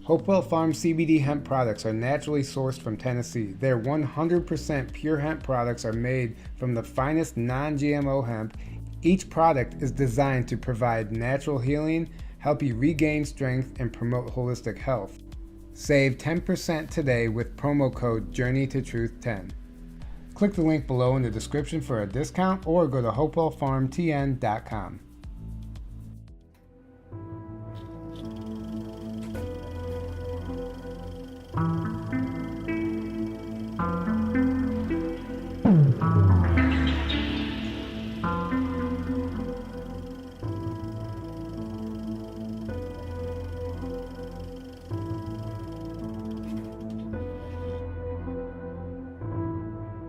Hopewell Farm CBD hemp products are naturally sourced from Tennessee. Their 100% pure hemp products are made from the finest non-GMO hemp. Each product is designed to provide natural healing, help you regain strength, and promote holistic health. Save 10% today with promo code JourneyToTruth10. Click the link below in the description for a discount or go to hopewellfarmtn.com.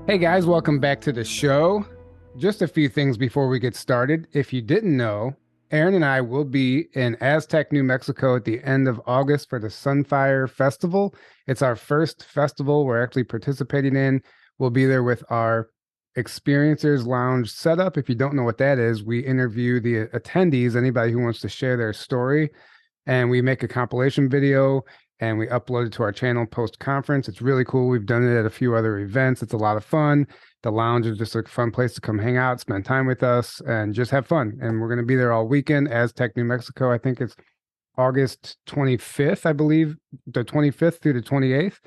Hey guys, welcome back to the show. Just a few things before we get started. If you didn't know, Aaron and I will be in Aztec, New Mexico at the end of August for the Sunfire Festival. It's our first festival we're actually participating in. We'll be there with our Experiencers Lounge setup. If you don't know what that is, we interview the attendees, anybody who wants to share their story, and we make a compilation video and we upload it to our channel post-conference. It's really cool. We've done it at a few other events. It's a lot of fun. The lounge is just a fun place to come hang out, spend time with us, and just have fun. And we're going to be there all weekend, Aztec, New Mexico. I think it's August 25th, I believe, the 25th through the 28th.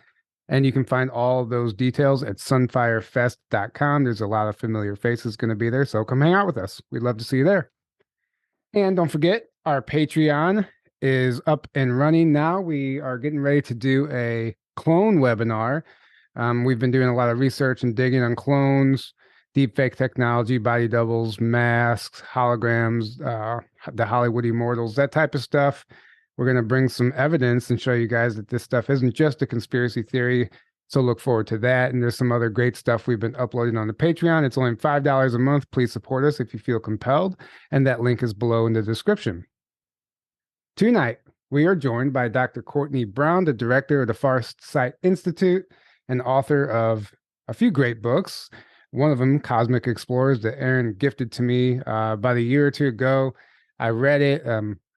And you can find all those details at sunfirefest.com. There's a lot of familiar faces going to be there, so come hang out with us. We'd love to see you there. And don't forget, our Patreon is up and running now. We are getting ready to do a clone webinar. We've been doing a lot of research and digging on clones, deepfake technology, body doubles, masks, holograms, the Hollywood immortals, that type of stuff. We're going to bring some evidence and show you guys that this stuff isn't just a conspiracy theory. So look forward to that. And there's some other great stuff we've been uploading on the Patreon. It's only $5 a month. Please support us if you feel compelled. And that link is below in the description. Tonight, we are joined by Dr. Courtney Brown, the director of the Farsight Institute and author of a few great books. One of them, Cosmic Explorers, that Aaron gifted to me about a year or two ago. I read it.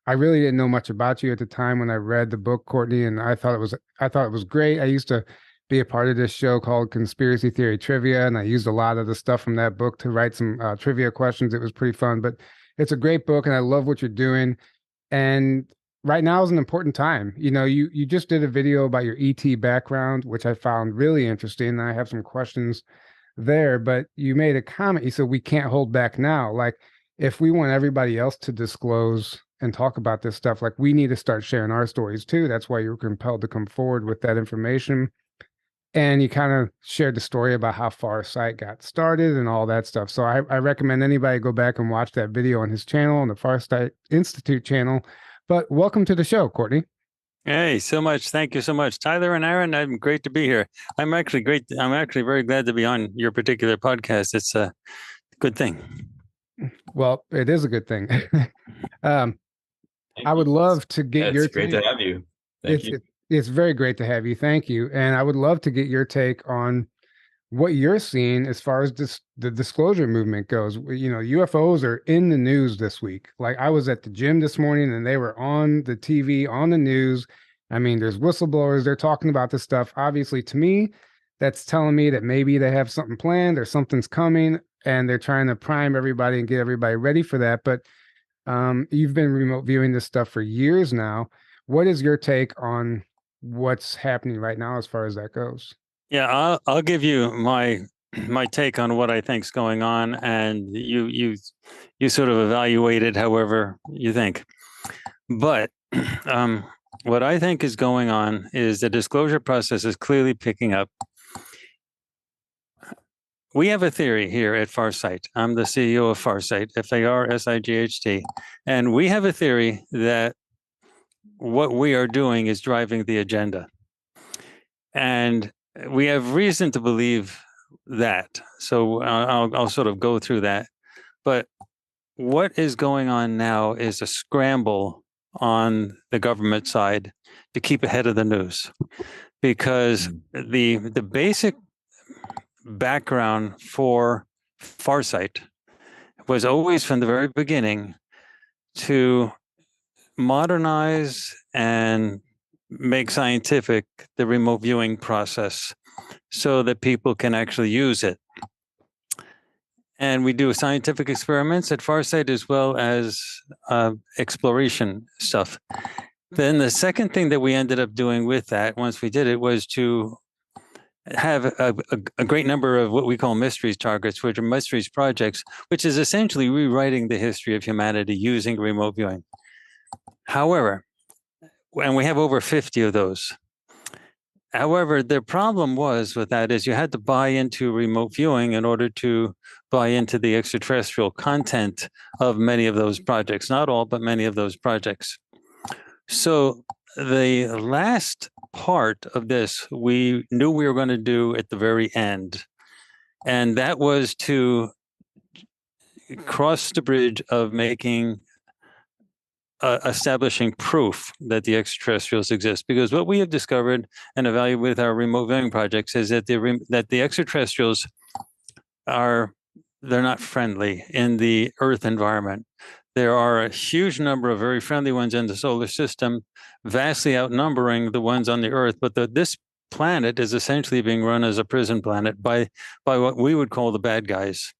I really didn't know much about you at the time when I read the book, Courtney, and I thought it was great. I used to be a part of this show called Conspiracy Theory Trivia, and I used a lot of the stuff from that book to write some trivia questions. It was pretty fun, but it's a great book, and I love what you're doing. And right now is an important time. You know, you just did a video about your ET background, which I found really interesting. And I have some questions there, but you made a comment. You said, we can't hold back now. Like, if we want everybody else to disclose and talk about this stuff, like, we need to start sharing our stories too. That's why you were compelled to come forward with that information. And you kind of shared the story about how Farsight got started and all that stuff. So I recommend anybody go back and watch that video on his channel, on the Farsight Institute channel. But welcome to the show, Courtney. Hey, so much. Thank you so much, Tyler and Aaron. I'm great to be here. I'm actually very glad to be on your particular podcast. It's a good thing. Well, it is a good thing. I would love to get your take. It's great to have you. Thank you. It's very great to have you. Thank you. And I would love to get your take on what you're seeing as far as the disclosure movement goes. You know, UFOs are in the news this week. Like, I was at the gym this morning and they were on the TV, on the news. I mean, there's whistleblowers. They're talking about this stuff. Obviously, to me, that's telling me that maybe they have something planned or something's coming and they're trying to prime everybody and get everybody ready for that. But you've been remote viewing this stuff for years now. What is your take on what's happening right now as far as that goes? Yeah, I'll give you my take on what I think's going on, and you sort of evaluate it however you think. But what I think is going on is the disclosure process is clearly picking up. We have a theory here at Farsight. I'm the CEO of Farsight, Farsight, and we have a theory that what we are doing is driving the agenda. And we have reason to believe that. So I'll sort of go through that. But what is going on now is a scramble on the government side to keep ahead of the news, because the basic background for Farsight was always from the very beginning to modernize and make scientific the remote viewing process so that people can actually use it. And we do scientific experiments at Farsight as well as exploration stuff. Then the second thing that we ended up doing with that, once we did it, was to have a great number of what we call mysteries targets, which are mysteries projects, which is essentially rewriting the history of humanity using remote viewing. However, and we have over 50 of those. However, the problem was with that is you had to buy into remote viewing in order to buy into the extraterrestrial content of many of those projects. Not all, but many of those projects. So the last part of this, we knew we were going to do at the very end. And that was to cross the bridge of making establishing proof that the extraterrestrials exist, because what we have discovered and evaluated with our remote viewing projects is that the extraterrestrials they're not friendly in the Earth environment. There are a huge number of very friendly ones in the solar system, vastly outnumbering the ones on the Earth. But this planet is essentially being run as a prison planet by what we would call the bad guys.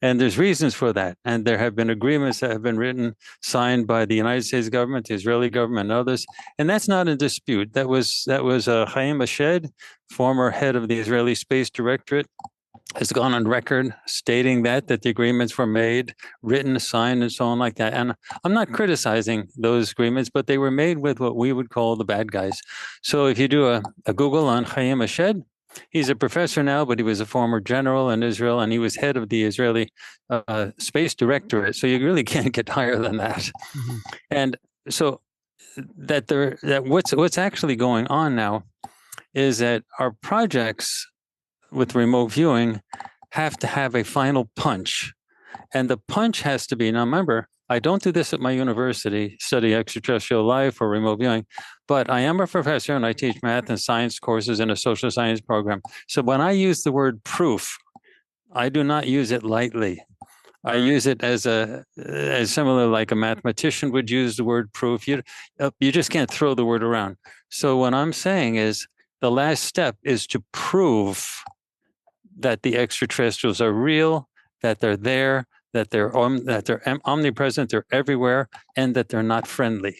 And there's reasons for that. And there have been agreements that have been written, signed by the United States government, the Israeli government, and others. And that's not in dispute. That was Chaim Ashed, former head of the Israeli Space Directorate, has gone on record stating that the agreements were made, written, signed, and so on like that. And I'm not criticizing those agreements, but they were made with what we would call the bad guys. So if you do a Google on Chaim Ashed, he's a professor now, but he was a former general in Israel, and he was head of the Israeli Space Directorate. So you really can't get higher than that. Mm-hmm. And so what's actually going on now is that our projects with remote viewing have to have a final punch. And the punch has to be, now remember, I don't do this at my university, study extraterrestrial life or remote viewing, but I am a professor and I teach math and science courses in a social science program. So when I use the word proof, I do not use it lightly. I use it as similar like a mathematician would use the word proof. You just can't throw the word around. So what I'm saying is the last step is to prove that the extraterrestrials are real, that they're there, that they're omnipresent, they're everywhere, and that they're not friendly.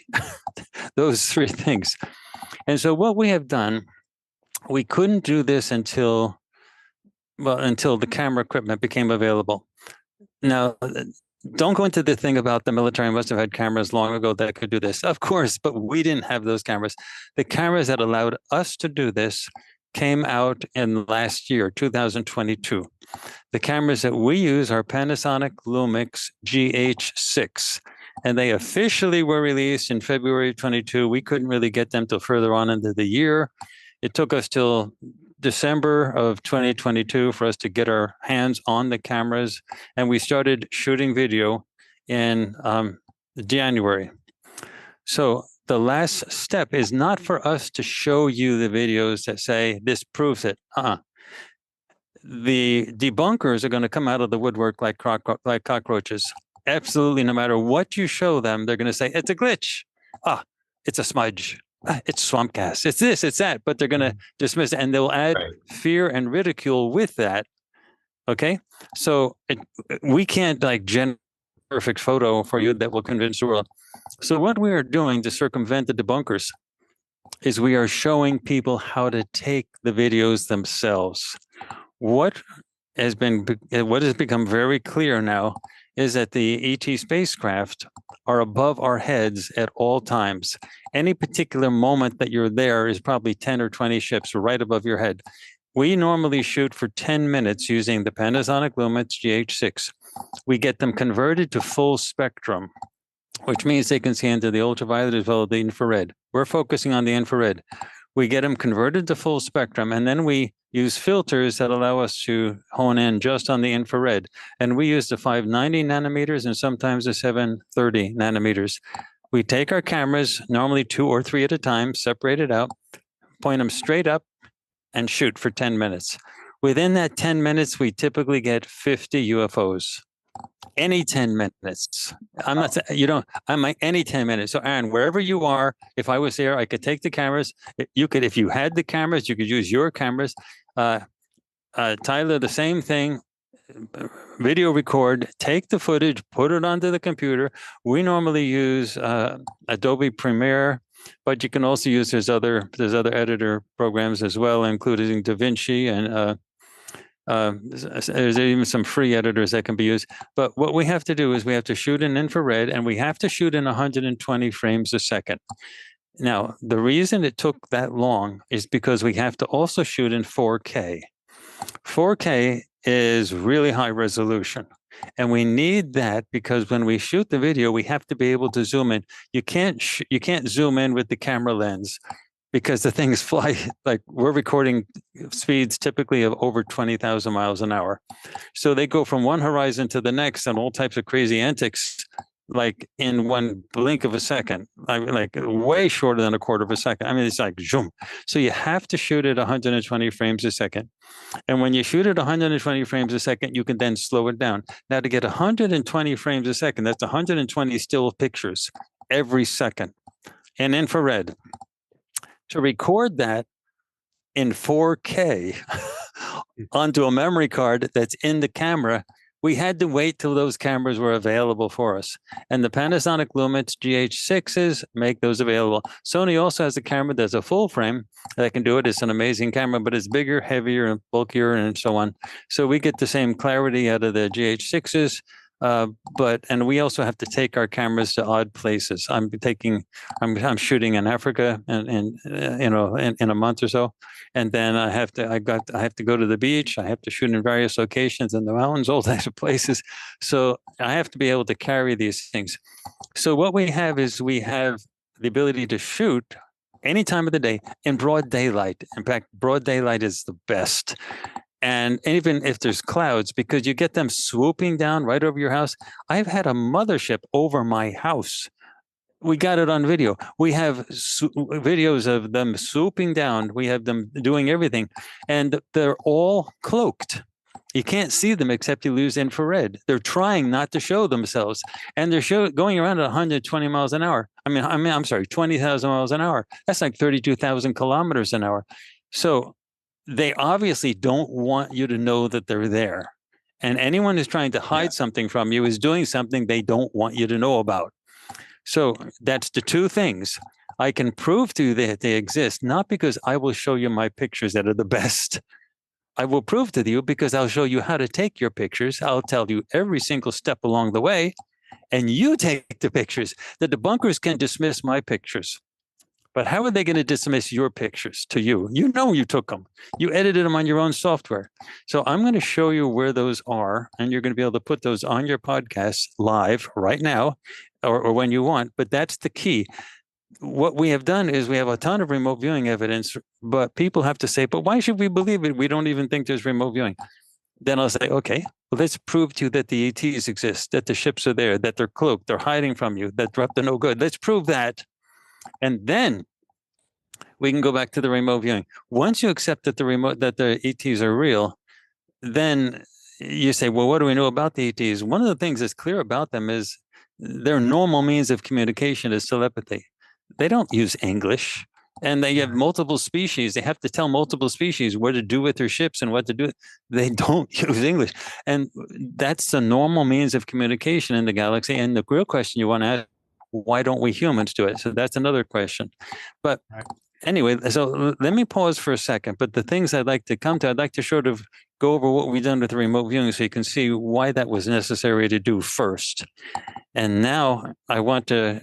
Those three things. And so what we have done, we couldn't do this until the camera equipment became available. Now, don't go into the thing about the military must have had cameras long ago that could do this. Of course, but we didn't have those cameras. The cameras that allowed us to do this came out in last year, 2022. The cameras that we use are Panasonic Lumix GH6, and they officially were released in February 22. We couldn't really get them till further on into the year. It took us till December of 2022 for us to get our hands on the cameras, and we started shooting video in January. So the last step is not for us to show you the videos that say this proves it. The debunkers are going to come out of the woodwork like cockroaches. Absolutely, no matter what you show them, they're going to say it's a glitch. It's a smudge. It's swamp gas. It's this, it's that. But they're going to dismiss it, and they'll add fear and ridicule with that. Okay, so we can't generate a perfect photo for you that will convince the world. So what we are doing to circumvent the debunkers is we are showing people how to take the videos themselves. What has become very clear now is that the ET spacecraft are above our heads at all times. Any particular moment that you're there is probably 10 or 20 ships right above your head. We normally shoot for 10 minutes using the Panasonic Lumix GH6. We get them converted to full spectrum, which means they can see into the ultraviolet as well as the infrared. We're focusing on the infrared. We get them converted to full spectrum, and then we use filters that allow us to hone in just on the infrared. And we use the 590 nanometers and sometimes the 730 nanometers. We take our cameras, normally 2 or 3 at a time, separate it out, point them straight up, and shoot for 10 minutes. Within that 10 minutes, we typically get 50 UFOs. any 10 minutes. I'm not saying you don't, I'm like any 10 minutes. So Aaron, wherever you are, if I was there, I could take the cameras. You could, if you had the cameras, you could use your cameras. Tyler, the same thing. Video record, take the footage, put it onto the computer. We normally use Adobe Premiere, but you can also use there's other editor programs as well, including DaVinci, and there's even some free editors that can be used. But what we have to do is we have to shoot in infrared, and we have to shoot in 120 frames a second. Now, the reason it took that long is because we have to also shoot in 4K. 4K is really high resolution. And we need that because when we shoot the video, we have to be able to zoom in. You can't zoom in with the camera lens because the things fly. Like, we're recording speeds typically of over 20,000 miles an hour. So they go from one horizon to the next and all types of crazy antics, like in one blink of a second, like way shorter than a quarter of a second. I mean, it's like zoom. So you have to shoot at 120 frames a second. And when you shoot at 120 frames a second, you can then slow it down. Now, to get 120 frames a second, that's 120 still pictures every second in infrared. To record that in 4K onto a memory card that's in the camera, we had to wait till those cameras were available for us. And the Panasonic Lumix GH6s make those available. Sony also has a camera that's a full frame that can do it. It's an amazing camera, but it's bigger, heavier, and bulkier, and so on. So we get the same clarity out of the GH6s. And we also have to take our cameras to odd places. I'm shooting in Africa, and in a month or so, and then I have to go to the beach. I have to shoot in various locations in the mountains, all types of places. So I have to be able to carry these things. So what we have is we have the ability to shoot any time of the day in broad daylight. In fact, broad daylight is the best. And even if there's clouds, because you get them swooping down right over your house. I've had a mothership over my house. We got it on video. We have videos of them swooping down. We have them doing everything. And they're all cloaked. You can't see them except you lose infrared. They're trying not to show themselves. And they're going around at 120 miles an hour. I'm sorry, 20,000 miles an hour. That's like 32,000 kilometers an hour. So they obviously don't want you to know that they're there. And anyone who's trying to hide something from you is doing something they don't want you to know about. So that's the two things. I can prove to you that they exist, not because I will show you my pictures that are the best. I will prove to you because I'll show you how to take your pictures. I'll tell you every single step along the way, and you take the pictures. The debunkers can dismiss my pictures. But how are they going to dismiss your pictures to you? You know you took them. You edited them on your own software. So I'm going to show you where those are, and you're going to be able to put those on your podcast live right now or when you want. But that's the key. What we have done is we have a ton of remote viewing evidence, but people have to say, but why should we believe it? We don't even think there's remote viewing. Then I'll say, okay, well, let's prove to you that the ETs exist, that the ships are there, that they're cloaked, they're hiding from you, that they're up to no good. Let's prove that. And then we can go back to the remote viewing. Once you accept that the ETs are real, then you say, well, what do we know about the ETs? One of the things that's clear about them is their normal means of communication is telepathy. They don't use English, and they have multiple species. They have to tell multiple species what to do with their ships and what to do. They don't use English. And that's the normal means of communication in the galaxy. And the real question you want to ask, why don't we humans do it? So that's another question. But anyway, so let me pause for a second. But the things I'd like to come to, I'd like to sort of go over what we've done with the remote viewing so you can see why that was necessary to do first. And now I won't share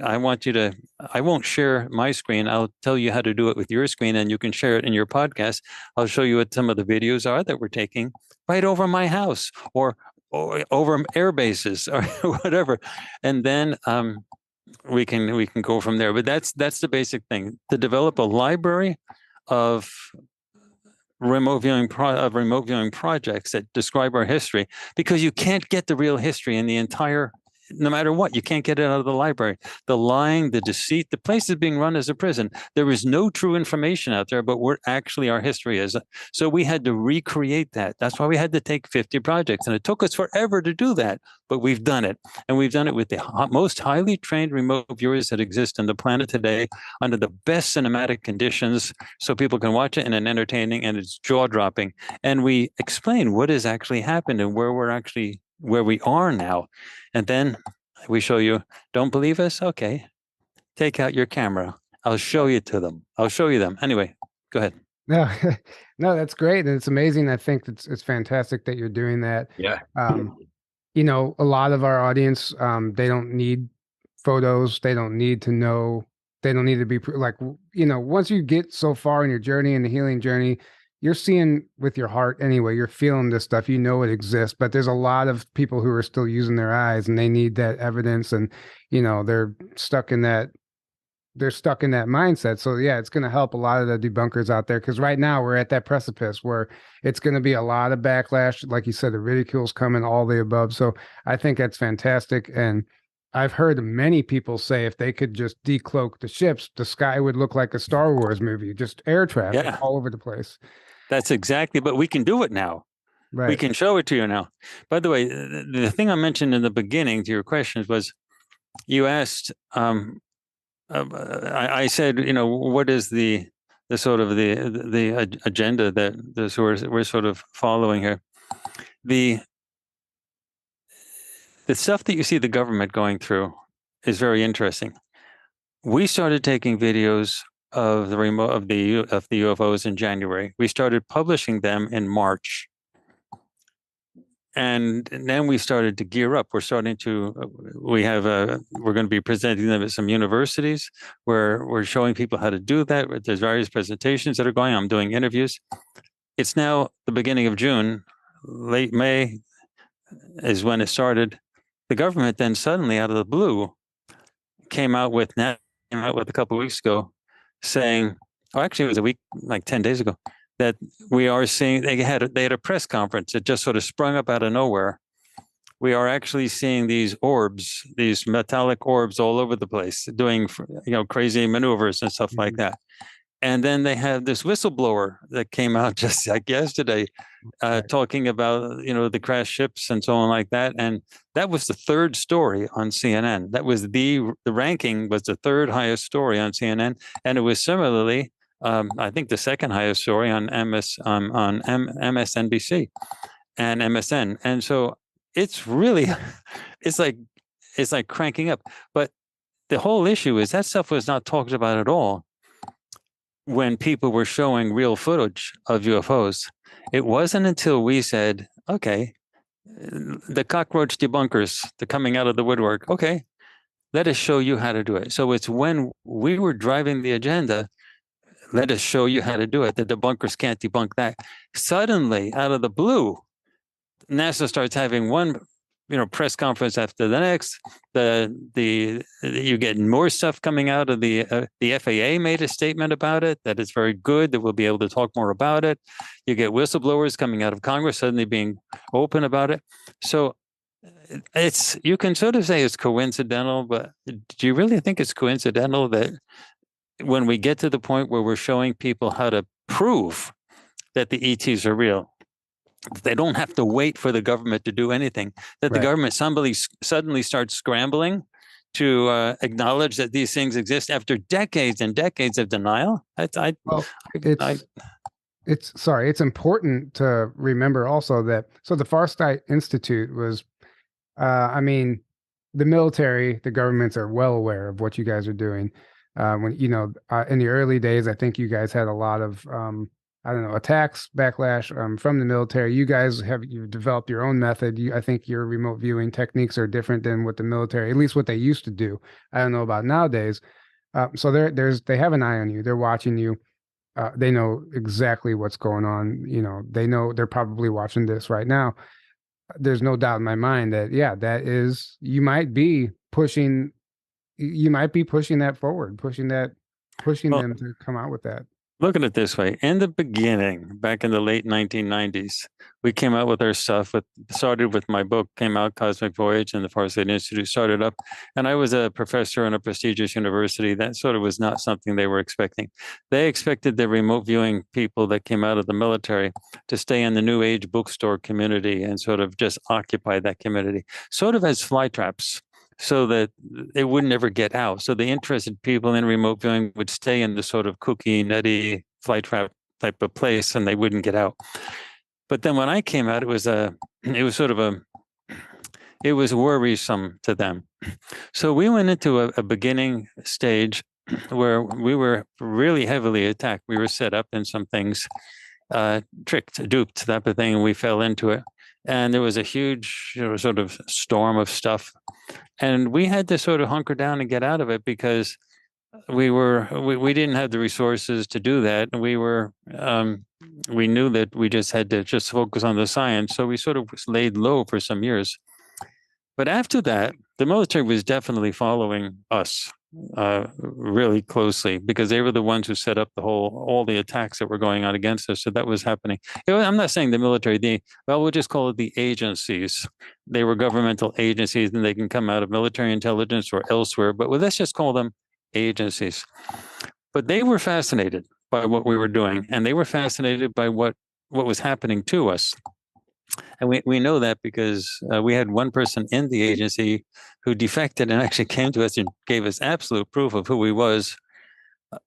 my screen. I'll tell you how to do it with your screen, and you can share it in your podcast. I'll show you what some of the videos are that we're taking right over my house or over air bases or whatever. And then we can go from there. But that's the basic thing. To develop a library of remote viewing projects that describe our history, because you can't get the real history in the entire no matter what, you can't get it out of the library. The lying, the deceit, the place is being run as a prison. There is no true information out there, but we're actually, our history is. So we had to recreate that. That's why we had to take 50 projects, and it took us forever to do that, but we've done it. And we've done it with the most highly trained remote viewers that exist on the planet today, under the best cinematic conditions, so people can watch it in an entertaining, and it's jaw-dropping. And we explain what has actually happened and where we are now. And then we show you, don't believe us? Okay, take out your camera. I'll show you to them. I'll show you them. Anyway, go ahead. No, no, that's great. And it's amazing. I think it's fantastic that you're doing that. Yeah. You know, a lot of our audience, they don't need photos. They don't need to know. They don't need to be like, you know, once you get so far in your journey, in the healing journey, you're seeing with your heart anyway. You're feeling this stuff. You know it exists, but there's a lot of people who are still using their eyes, and they need that evidence, and you know they're stuck in that mindset. So yeah, it's going to help a lot of the debunkers out there, because right now we're at that precipice where it's going to be a lot of backlash. Like you said, the ridicule's coming, all the above. So I think that's fantastic. And I've heard many people say if they could just decloak the ships, the sky would look like a Star Wars movie, just air traffic all over the place. That's exactly, but we can do it now. Right. We can show it to you now. By the way, the thing I mentioned in the beginning to your questions was, you asked, I said, you know, what is the sort of the agenda that we're sort of following here? The stuff that you see the government going through is very interesting. We started taking videos of the UFOs in January. We started publishing them in March. And then we started to gear up. We're starting to, we're going to be presenting them at some universities where we're showing people how to do that. There's various presentations that are going on. I'm doing interviews. It's now the beginning of June, late May is when it started. The government then suddenly out of the blue came out with a couple of weeks ago saying, oh, actually it was a week, like 10 days ago, that we are seeing, they had a press conference that just sort of sprung up out of nowhere. We are actually seeing these orbs, these metallic orbs all over the place, doing, you know, crazy maneuvers and stuff like that. And then they had this whistleblower that came out just like yesterday, talking about, you know, the crash ships and so on like that. And that was the third story on CNN. That was the ranking was the third highest story on CNN, and it was similarly, I think, the second highest story on MSNBC and MSN. And so it's really, it's like cranking up. But the whole issue is that stuff was not talked about at all when people were showing real footage of UFOs. It wasn't until we said, okay, the cockroach debunkers, they're coming out of the woodwork. Okay, let us show you how to do it. So it's when we were driving the agenda, let us show you how to do it. The debunkers can't debunk that. Suddenly, out of the blue, NASA starts having one, you know, press conference after the next. You get more stuff coming out of the FAA made a statement about it, that it's very good, that we'll be able to talk more about it. You get whistleblowers coming out of Congress suddenly being open about it. So you can sort of say it's coincidental, but do you really think it's coincidental that when we get to the point where we're showing people how to prove that the ETs are real, they don't have to wait for the government to do anything, that the government suddenly starts scrambling to acknowledge that these things exist after decades and decades of denial? It's important to remember also that, so the Farsight Institute was, I mean, the military, the governments are well aware of what you guys are doing. When, you know, in the early days, I think you guys had a lot of, I don't know, attacks, backlash from the military. You've developed your own method. I think your remote viewing techniques are different than what the military, at least what they used to do. I don't know about nowadays. So they have an eye on you. They're watching you. They know exactly what's going on. You know, they know they're probably watching this right now. There's no doubt in my mind that, yeah, you might be pushing that forward, pushing them to come out with that. Look at it this way. In the beginning, back in the late 1990s, we came out with our stuff. Started with my book, came out, Cosmic Voyage, and the Farsight Institute started up. And I was a professor in a prestigious university. That sort of was not something they were expecting. They expected the remote viewing people that came out of the military to stay in the New Age bookstore community and sort of just occupy that community, sort of as fly traps, so that it would never get out. So the interested people in remote viewing would stay in the sort of cookie, nutty, fly trap type of place, and they wouldn't get out. But then when I came out, it was sort of it was worrisome to them. So we went into a beginning stage where we were really heavily attacked. We were set up in some things, tricked, duped, type of thing, and we fell into it. And there was a huge sort of storm of stuff. And we had to sort of hunker down and get out of it because we didn't have the resources to do that. And we knew that we just had to just focus on the science. So we sort of laid low for some years. But after that, the military was definitely following us really closely because they were the ones who set up all the attacks that were going on against us. So that was happening. I'm not saying the military, we'll just call it the agencies. They were governmental agencies and they can come out of military intelligence or elsewhere, but let's just call them agencies. But they were fascinated by what we were doing, and they were fascinated by what was happening to us. And we know that because we had one person in the agency who defected and actually came to us and gave us absolute proof of who he was.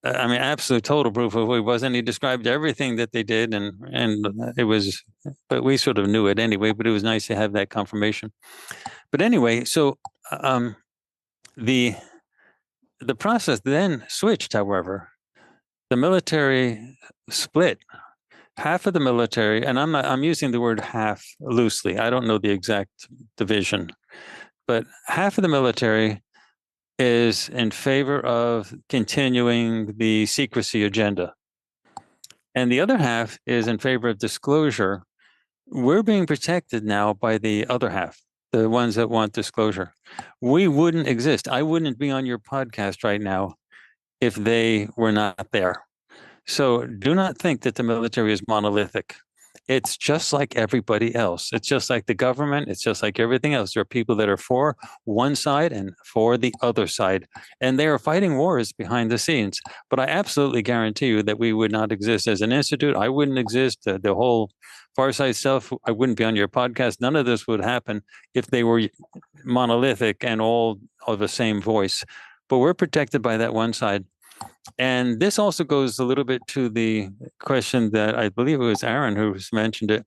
I mean, absolute total proof of who he was. And he described everything that they did. And it was, but we sort of knew it anyway, but it was nice to have that confirmation. But anyway, so the process then switched, however. The military split. Half of the military, and I'm using the word half loosely. I don't know the exact division, but half of the military is in favor of continuing the secrecy agenda. And the other half is in favor of disclosure. We're being protected now by the other half, the ones that want disclosure. We wouldn't exist. I wouldn't be on your podcast right now if they were not there. So do not think that the military is monolithic. It's just like everybody else. It's just like the government. It's just like everything else. There are people that are for one side and for the other side, and they are fighting wars behind the scenes. But I absolutely guarantee you that we would not exist as an institute. I wouldn't exist. The whole Farsight stuff, I wouldn't be on your podcast. None of this would happen if they were monolithic and all of the same voice. But we're protected by that one side. And this also goes a little bit to the question that I believe it was Aaron who mentioned it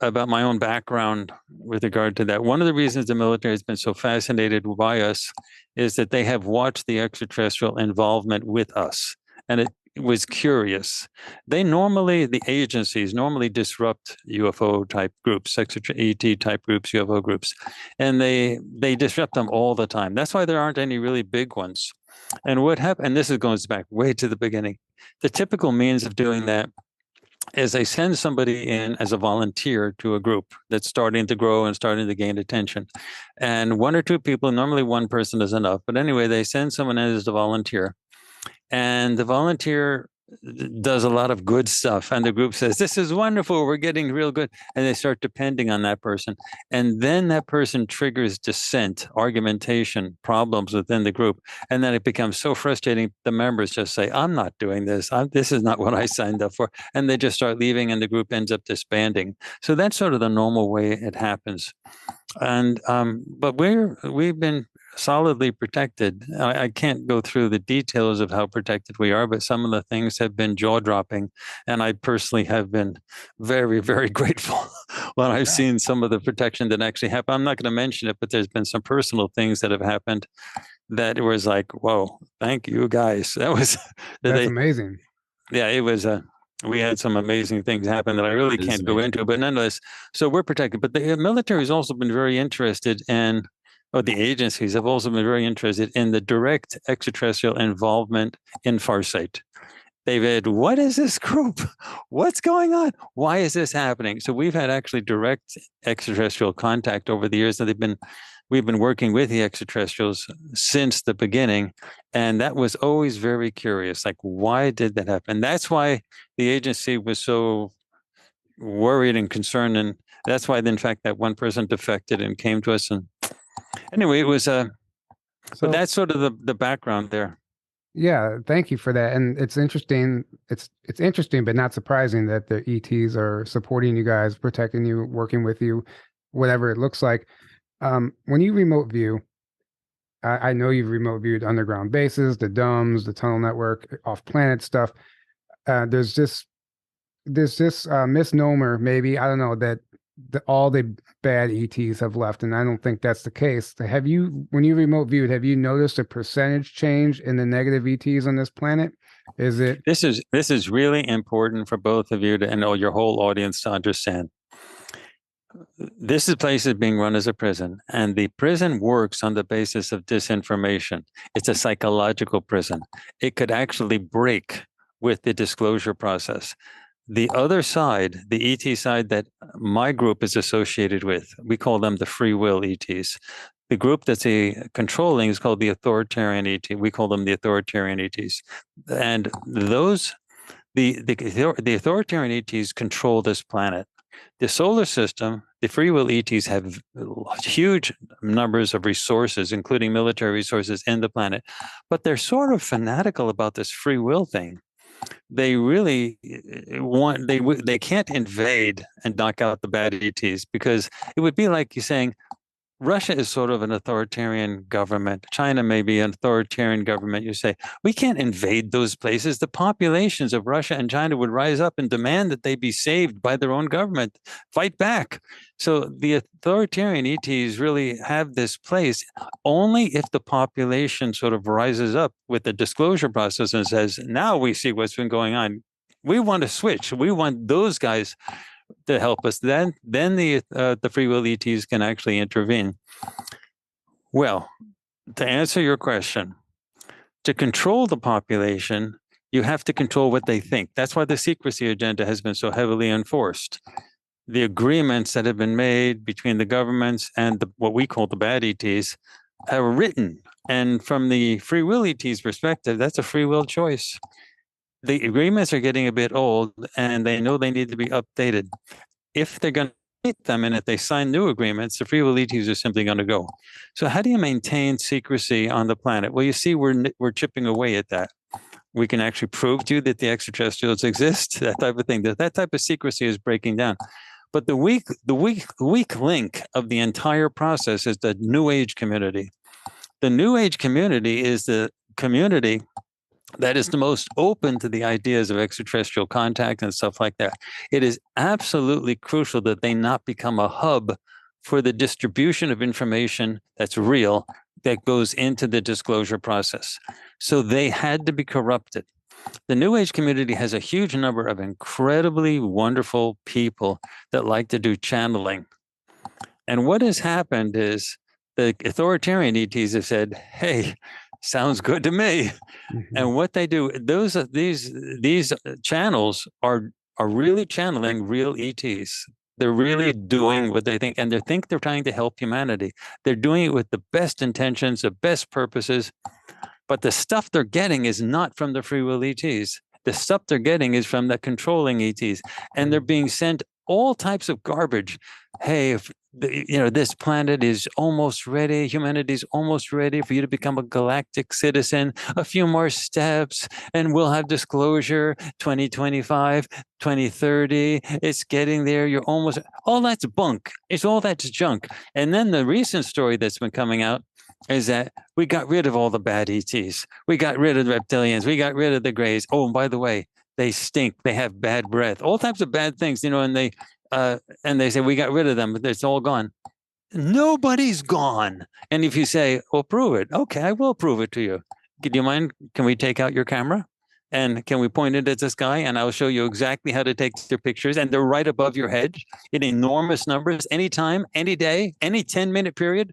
about my own background with regard to that. One of the reasons the military has been so fascinated by us is that they have watched the extraterrestrial involvement with us. And it was curious. The agencies normally disrupt UFO type groups, ET type groups, UFO groups, and they disrupt them all the time. That's why there aren't any really big ones. And what happened, and this goes back way to the beginning, the typical means of doing that is they send somebody in as a volunteer to a group that's starting to grow and starting to gain attention. And one or two people, normally one person is enough. But anyway, they send someone in as a volunteer. And the volunteer does a lot of good stuff. And the group says, this is wonderful. We're getting real good. And they start depending on that person. And then that person triggers dissent, argumentation, problems within the group. And then it becomes so frustrating. The members just say, I'm not doing this. This is not what I signed up for. And they just start leaving and the group ends up disbanding. So that's sort of the normal way it happens. And but we've been solidly protected. I can't go through the details of how protected we are, but some of the things have been jaw-dropping, and I personally have been very, very grateful when I've seen some of the protection that actually happened. I'm not going to mention it, but there's been some personal things that have happened that was like, whoa, thank you guys. That's amazing. Yeah, it was we had some amazing things happen that I really can't go into, but nonetheless, so we're protected. But the military has also been very interested in, or the agencies have also been very interested in the direct extraterrestrial involvement in Farsight. They've had, what is this group? What's going on? Why is this happening? So we've had actually direct extraterrestrial contact over the years, and they've been we've been working with the extraterrestrials since the beginning. And that was always very curious. Like, why did that happen? That's why the agency was so worried and concerned. And that's why, in fact, that one person defected and came to us. And anyway, it was but that's sort of the background there. Yeah, thank you for that. And it's interesting. It's interesting, but not surprising that the ETs are supporting you guys, protecting you, working with you, whatever it looks like. When you remote view, I know you've remote viewed underground bases, the domes, the tunnel network, off-planet stuff. There's this misnomer, maybe, I don't know, that all the bad ETs have left, and I don't think that's the case. Have you, when you remote viewed, have you noticed a percentage change in the negative ETs on this planet? Is it? This is really important for both of you to, and your whole audience to understand. This place is being run as a prison, and the prison works on the basis of disinformation. It's a psychological prison. It could actually break with the disclosure process. The other side, the ET side that my group is associated with, we call them the free will ETs. The group that's controlling is called the Authoritarian ET. We call them the Authoritarian ETs. And those, the Authoritarian ETs control this planet. The solar system, the free will ETs have huge numbers of resources, including military resources in the planet, but they're sort of fanatical about this free will thing. They really want, they can't invade and knock out the bad ETs, because it would be like you saying, Russia is sort of an authoritarian government. China may be an authoritarian government. You say, we can't invade those places. The populations of Russia and China would rise up and demand that they be saved by their own government, fight back. So the authoritarian ETs really have this place only if the population sort of rises up with the disclosure process and says, now we see what's been going on. We want to switch. We want those guys to help us. Then the free will ETs can actually intervene. Well, to answer your question, to control the population, you have to control what they think. That's why the secrecy agenda has been so heavily enforced. The agreements that have been made between the governments and what we call the bad ETs are written. And from the free will ETs perspective, that's a free will choice. The agreements are getting a bit old, and they know they need to be updated. If they're going to meet them, and if they sign new agreements, the free will ETs are simply going to go. So how do you maintain secrecy on the planet? Well, you see, we're chipping away at that. We can actually prove to you that the extraterrestrials exist, that type of thing. That type of secrecy is breaking down. But the weak link of the entire process is the New Age community. The New Age community is the community that is the most open to the ideas of extraterrestrial contact and stuff like that. It is absolutely crucial that they not become a hub for the distribution of information that's real, that goes into the disclosure process. So they had to be corrupted. The New Age community has a huge number of incredibly wonderful people that like to do channeling. And what has happened is the authoritarian ETs have said, hey, sounds good to me. Mm-hmm. And what they do, these channels are really channeling real ETs. They're really doing what they think, and they think they're trying to help humanity. They're doing it with the best intentions, the best purposes, but the stuff they're getting is not from the free will ETs. The stuff they're getting is from the controlling ETs, and they're being sent all types of garbage. Hey, if this planet is almost ready, humanity's almost ready for you to become a galactic citizen, a few more steps, and we'll have disclosure 2025, 2030. It's getting there. You're almost, all that's bunk. It's all that's junk. And then the recent story that's been coming out is that we got rid of all the bad ETs. We got rid of the reptilians. We got rid of the grays. Oh, and by the way, they stink. They have bad breath, all types of bad things, and they say, we got rid of them, but it's all gone. Nobody's gone. And if you say, well, prove it. Okay, I will prove it to you. Do you mind? Can we take out your camera? And can we point it at the sky? And I'll show you exactly how to take their pictures. And they're right above your head in enormous numbers, anytime, any day, any 10-minute period.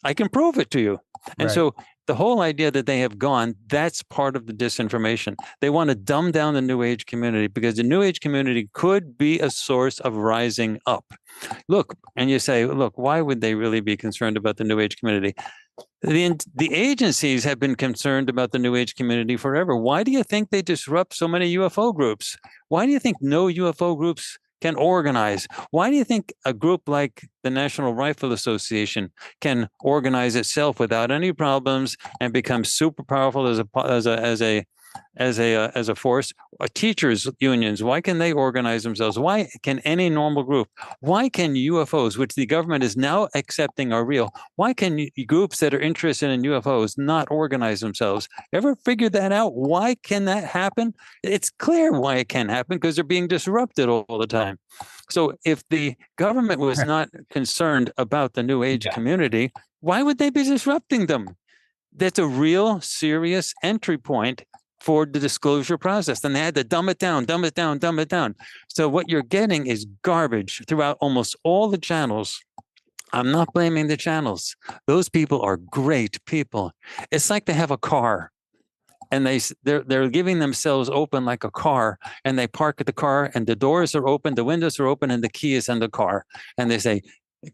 I can prove it to you. And so the whole idea that they have gone, that's part of the disinformation. They want to dumb down the New Age community because the New Age community could be a source of rising up. Look, and you say, look, why would they really be concerned about the New Age community? The agencies have been concerned about the New Age community forever. Why do you think they disrupt so many UFO groups? Why do you think no UFO groups can organize? Why do you think a group like the National Rifle Association can organize itself without any problems and become super powerful as a force? Teachers unions, why can they organize themselves? Why can any normal group? Why can UFOs, which the government is now accepting are real, why can groups that are interested in UFOs not organize themselves? Ever figured that out? Why can that happen? It's clear why it can happen, because they're being disrupted all the time. So if the government was not concerned about the New Age community, why would they be disrupting them? That's a real serious entry point for the disclosure process. And they had to dumb it down, dumb it down, dumb it down. So what you're getting is garbage throughout almost all the channels. I'm not blaming the channels. Those people are great people. It's like they have a car and they're giving themselves open like a car, and they park at the car and the doors are open, the windows are open, and the key is in the car. And they say,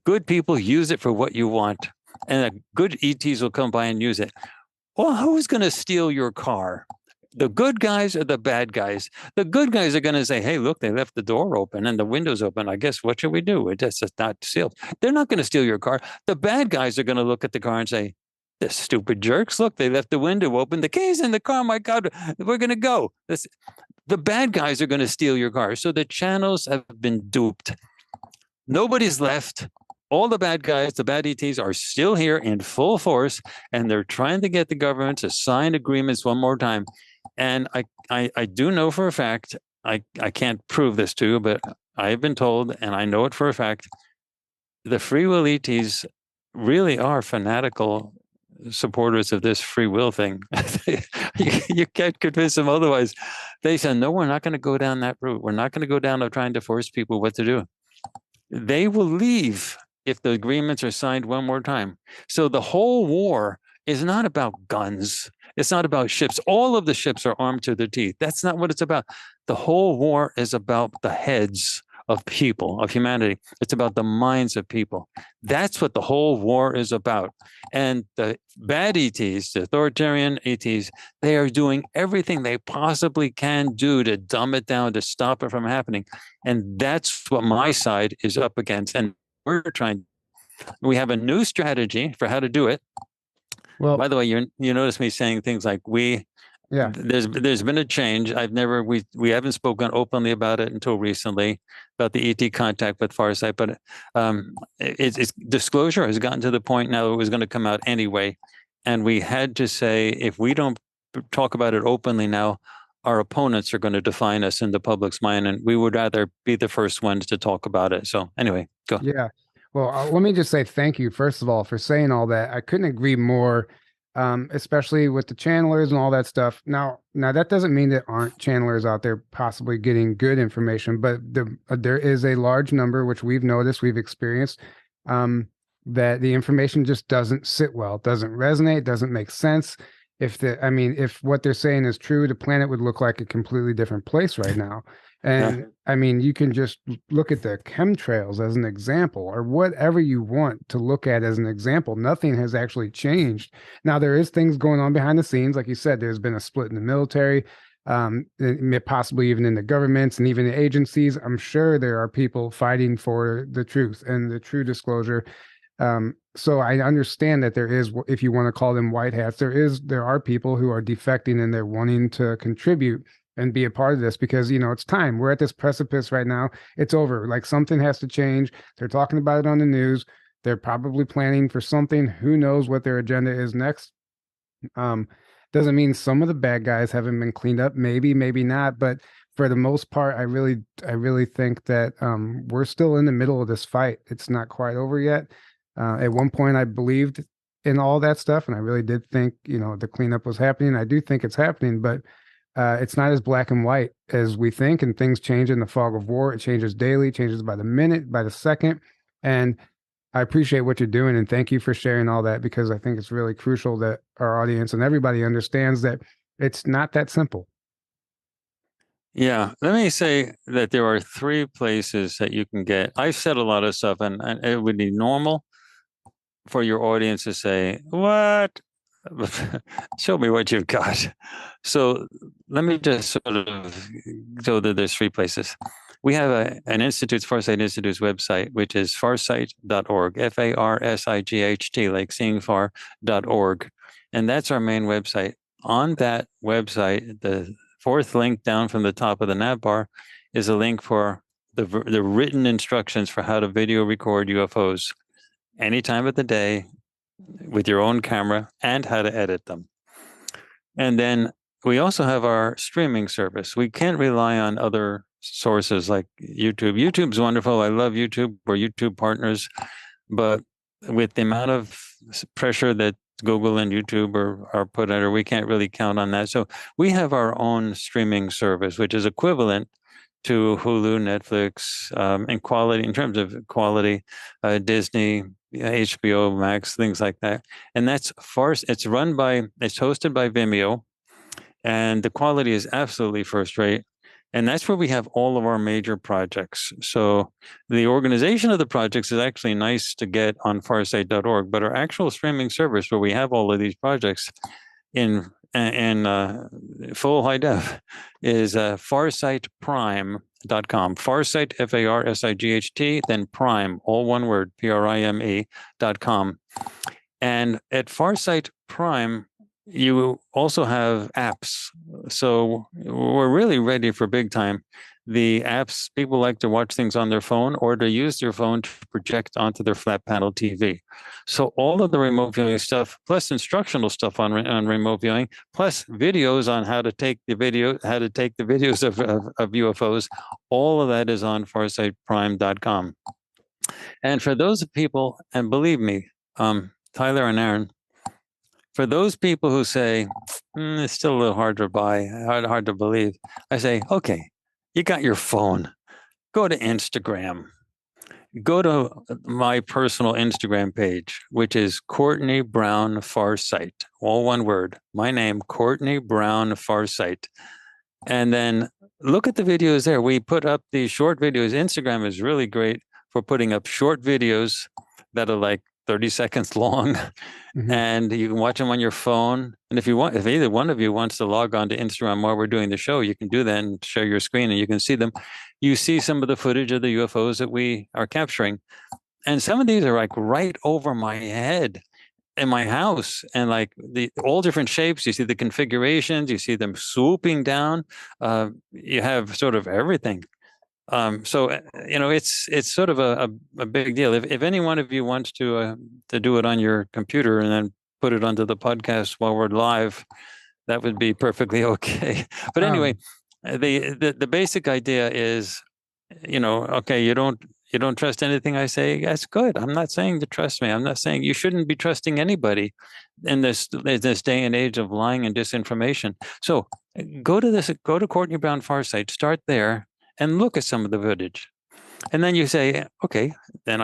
good people, use it for what you want. And good ETs will come by and use it. Well, who's going to steal your car? The good guys or the bad guys? The good guys are going to say, hey, look, they left the door open and the windows open. I guess what should we do? It's just not sealed. They're not going to steal your car. The bad guys are going to look at the car and say, the stupid jerks, look, they left the window open. The key's in the car. My God, we're going to go. The bad guys are going to steal your car. So the channels have been duped. Nobody's left. All the bad guys, the bad ETs, are still here in full force, and they're trying to get the government to sign agreements one more time. And I do know for a fact, I can't prove this to you, but I have been told, and I know it for a fact, the free will ETs really are fanatical supporters of this free will thing. You can't convince them otherwise. They said, no, we're not going to go down that route. We're not going to go down to trying to force people what to do. They will leave if the agreements are signed one more time. So the whole war is not about guns. It's not about ships. All of the ships are armed to the teeth. That's not what it's about. The whole war is about the heads of people, of humanity. It's about the minds of people. That's what the whole war is about. And the bad ETs, the authoritarian ETs, they are doing everything they possibly can do to dumb it down, to stop it from happening. And that's what my side is up against. And we have a new strategy for how to do it. Well, by the way, you notice me saying things like yeah. There's been a change. We haven't spoken openly about it until recently, about the ET contact with Farsight, but it's disclosure has gotten to the point now it was going to come out anyway. And we had to say, if we don't talk about it openly now, our opponents are going to define us in the public's mind, and we would rather be the first ones to talk about it. So anyway, go. Yeah. Well, let me just say thank you, first of all, for saying all that. I couldn't agree more, especially with the channelers and all that stuff. Now that doesn't mean there aren't channelers out there possibly getting good information, but there is a large number, which we've noticed, we've experienced, that the information just doesn't sit well, doesn't resonate, doesn't make sense. If what they're saying is true, the planet would look like a completely different place right now. And yeah. I mean, you can just look at the chemtrails as an example, or whatever you want to look at as an example. Nothing has actually changed. Now, there is things going on behind the scenes. Like you said, there's been a split in the military, possibly even in the governments and even the agencies. I'm sure there are people fighting for the truth and the true disclosure. So I understand that there is, if you want to call them white hats, there are people who are defecting and they're wanting to contribute and be a part of this, because, it's time. We're at this precipice right now. It's over. Like, something has to change. They're talking about it on the news. They're probably planning for something. Who knows what their agenda is next? Doesn't mean some of the bad guys haven't been cleaned up. Maybe not. But for the most part, I really think that we're still in the middle of this fight. It's not quite over yet. At one point, I believed in all that stuff, and I really did think, the cleanup was happening. I do think it's happening, but it's not as black and white as we think, and things change in the fog of war. It changes daily, changes by the minute, by the second. And I appreciate what you're doing and thank you for sharing all that because I think it's really crucial that our audience and everybody understands that it's not that simple. Yeah, let me say that there are three places that you can get. I've said a lot of stuff, and it would be normal for your audience to say, "What? Show me what you've got." So let me just sort of go that there's three places. We have an institute's Farsight Institute's website, which is farsight.org, Farsight, like seeing far.org. And that's our main website. On that website, the fourth link down from the top of the nav bar is a link for the written instructions for how to video record UFOs any time of the day with your own camera and how to edit them. And then we also have our streaming service. We can't rely on other sources like YouTube. YouTube's wonderful. I love YouTube. We're YouTube partners. But with the amount of pressure that Google and YouTube are put under, we can't really count on that. So we have our own streaming service, which is equivalent to Hulu, Netflix, in quality, in terms of quality, Disney, HBO Max, things like that. And that's it's hosted by Vimeo, and the quality is absolutely first rate. And that's where we have all of our major projects. So the organization of the projects is actually nice to get on farsight.org, but our actual streaming service where we have all of these projects in full high def is farsightprime.com. Farsight, Farsight, then prime, all one word, prime.com. And at Farsight Prime, you also have apps. So we're really ready for big time. The apps, people like to watch things on their phone or to use their phone to project onto their flat panel TV. So all of the remote viewing stuff, plus instructional stuff on remote viewing, plus videos on how to take the videos of UFOs, all of that is on farsightprime.com. And for those people, and believe me, Tyler and Aaron, for those people who say, it's still a little hard to buy, hard to believe, I say, okay, you got your phone. Go to Instagram. Go to my personal Instagram page, which is Courtney Brown Farsight, all one word. My name, Courtney Brown Farsight. And then look at the videos there. We put up these short videos. Instagram is really great for putting up short videos that are like 30 seconds long, and you can watch them on your phone. And if either one of you wants to log on to Instagram while we're doing the show, you can do that and share your screen and you can see them. You see some of the footage of the UFOs that we are capturing. And some of these are like right over my head in my house, and like all different shapes. You see the configurations, you see them swooping down. You have sort of everything. So it's sort of a big deal. If any one of you wants to do it on your computer and then put it onto the podcast while we're live, that would be perfectly okay. But anyway, the basic idea is, okay, you don't trust anything I say. That's good. I'm not saying to trust me. I'm not saying you shouldn't be trusting anybody in this day and age of lying and disinformation. So go to Courtney Brown Farsight, start there, and look at some of the footage. And then you say, okay, then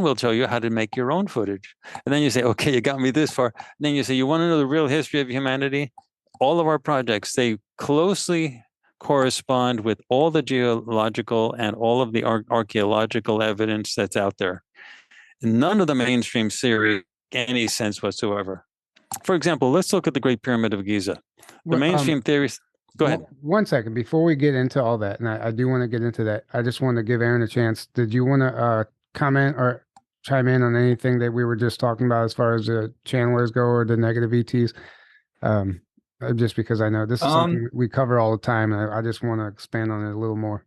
we'll tell you how to make your own footage. And then you say, okay, you got me this far. And then you say, you want to know the real history of humanity? All of our projects, they closely correspond with all the geological and all of the archaeological evidence that's out there. None of the mainstream theory make any sense whatsoever. For example, let's look at the Great Pyramid of Giza. The mainstream theories. Go ahead. 1 second before we get into all that, and I do want to get into that. I just want to give Aaron a chance. Did you want to comment or chime in on anything that we were just talking about as far as the channelers go or the negative ETs? Just because I know this is something we cover all the time, and I just want to expand on it a little more.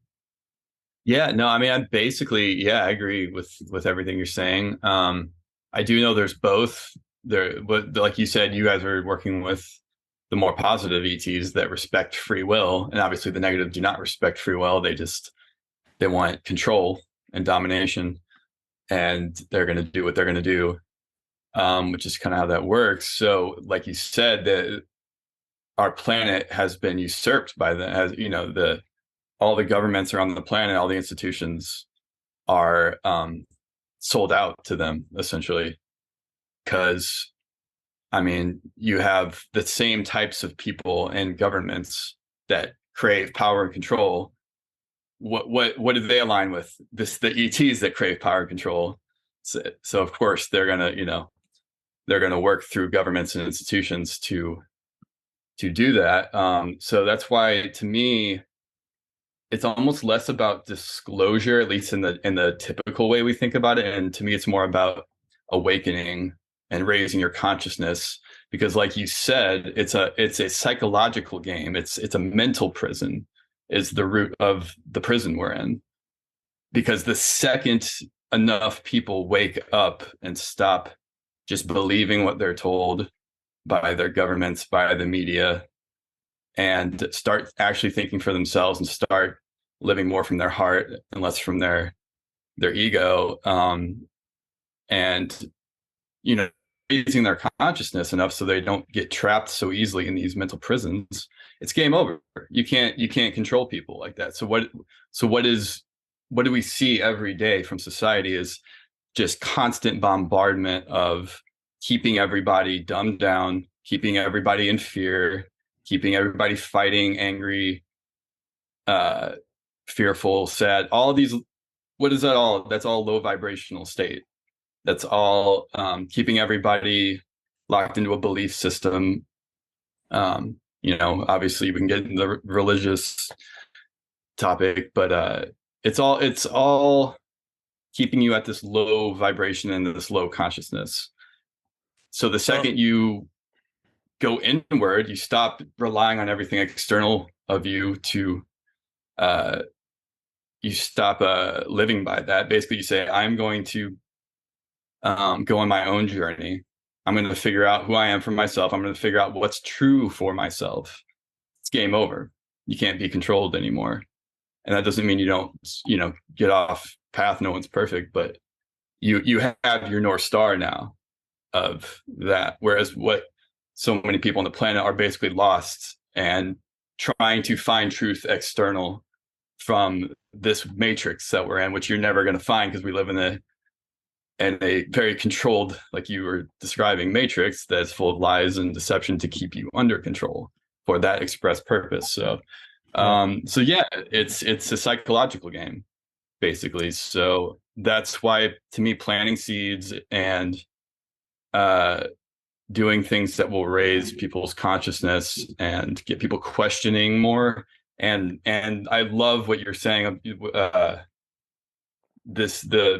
Yeah, no, I mean, I basically, I agree with everything you're saying. I do know there's both there, but like you said, you guys are working with the more positive ETs that respect free will, and obviously the negative do not respect free will. They want control and domination, and they're going to do what they're going to do, which is kind of how that works. So, like you said, that our planet has been usurped by all the governments are on the planet, all the institutions are sold out to them, essentially. Because, I mean, you have the same types of people in governments that crave power and control. What do they align with? The ETs that crave power and control. So of course they're gonna work through governments and institutions to do that. So that's why, to me, it's almost less about disclosure, at least in the typical way we think about it. And to me, it's more about awakening and raising your consciousness, because, like you said, it's a psychological game. It's a mental prison is the root of the prison we're in. Because the second enough people wake up and stop just believing what they're told by their governments, by the media, and start actually thinking for themselves and start living more from their heart and less from their ego, and raising their consciousness enough so they don't get trapped so easily in these mental prisons, it's game over. You can't control people like that. So what do we see every day from society is just constant bombardment of keeping everybody dumbed down, keeping everybody in fear, keeping everybody fighting, angry, fearful, sad. All of these, what is that all? That's all low vibrational state. That's all keeping everybody locked into a belief system. Obviously we can get into the religious topic, but it's all keeping you at this low vibration and this low consciousness. So the second you go inward, you stop relying on everything external of you to you stop living by that. Basically, you say, I'm going to go on my own journey. I'm going to figure out who I am for myself. I'm going to figure out what's true for myself. It's game over. You can't be controlled anymore. And that doesn't mean you don't, get off path. No one's perfect, but you have your North Star now of that. Whereas what so many people on the planet are basically lost and trying to find truth external from this matrix that we're in, which you're never going to find because we live in a very controlled, like you were describing, matrix that's full of lies and deception to keep you under control for that express purpose. So, it's a psychological game, basically. So that's why, to me, planting seeds and doing things that will raise people's consciousness and get people questioning more. And I love what you're saying. The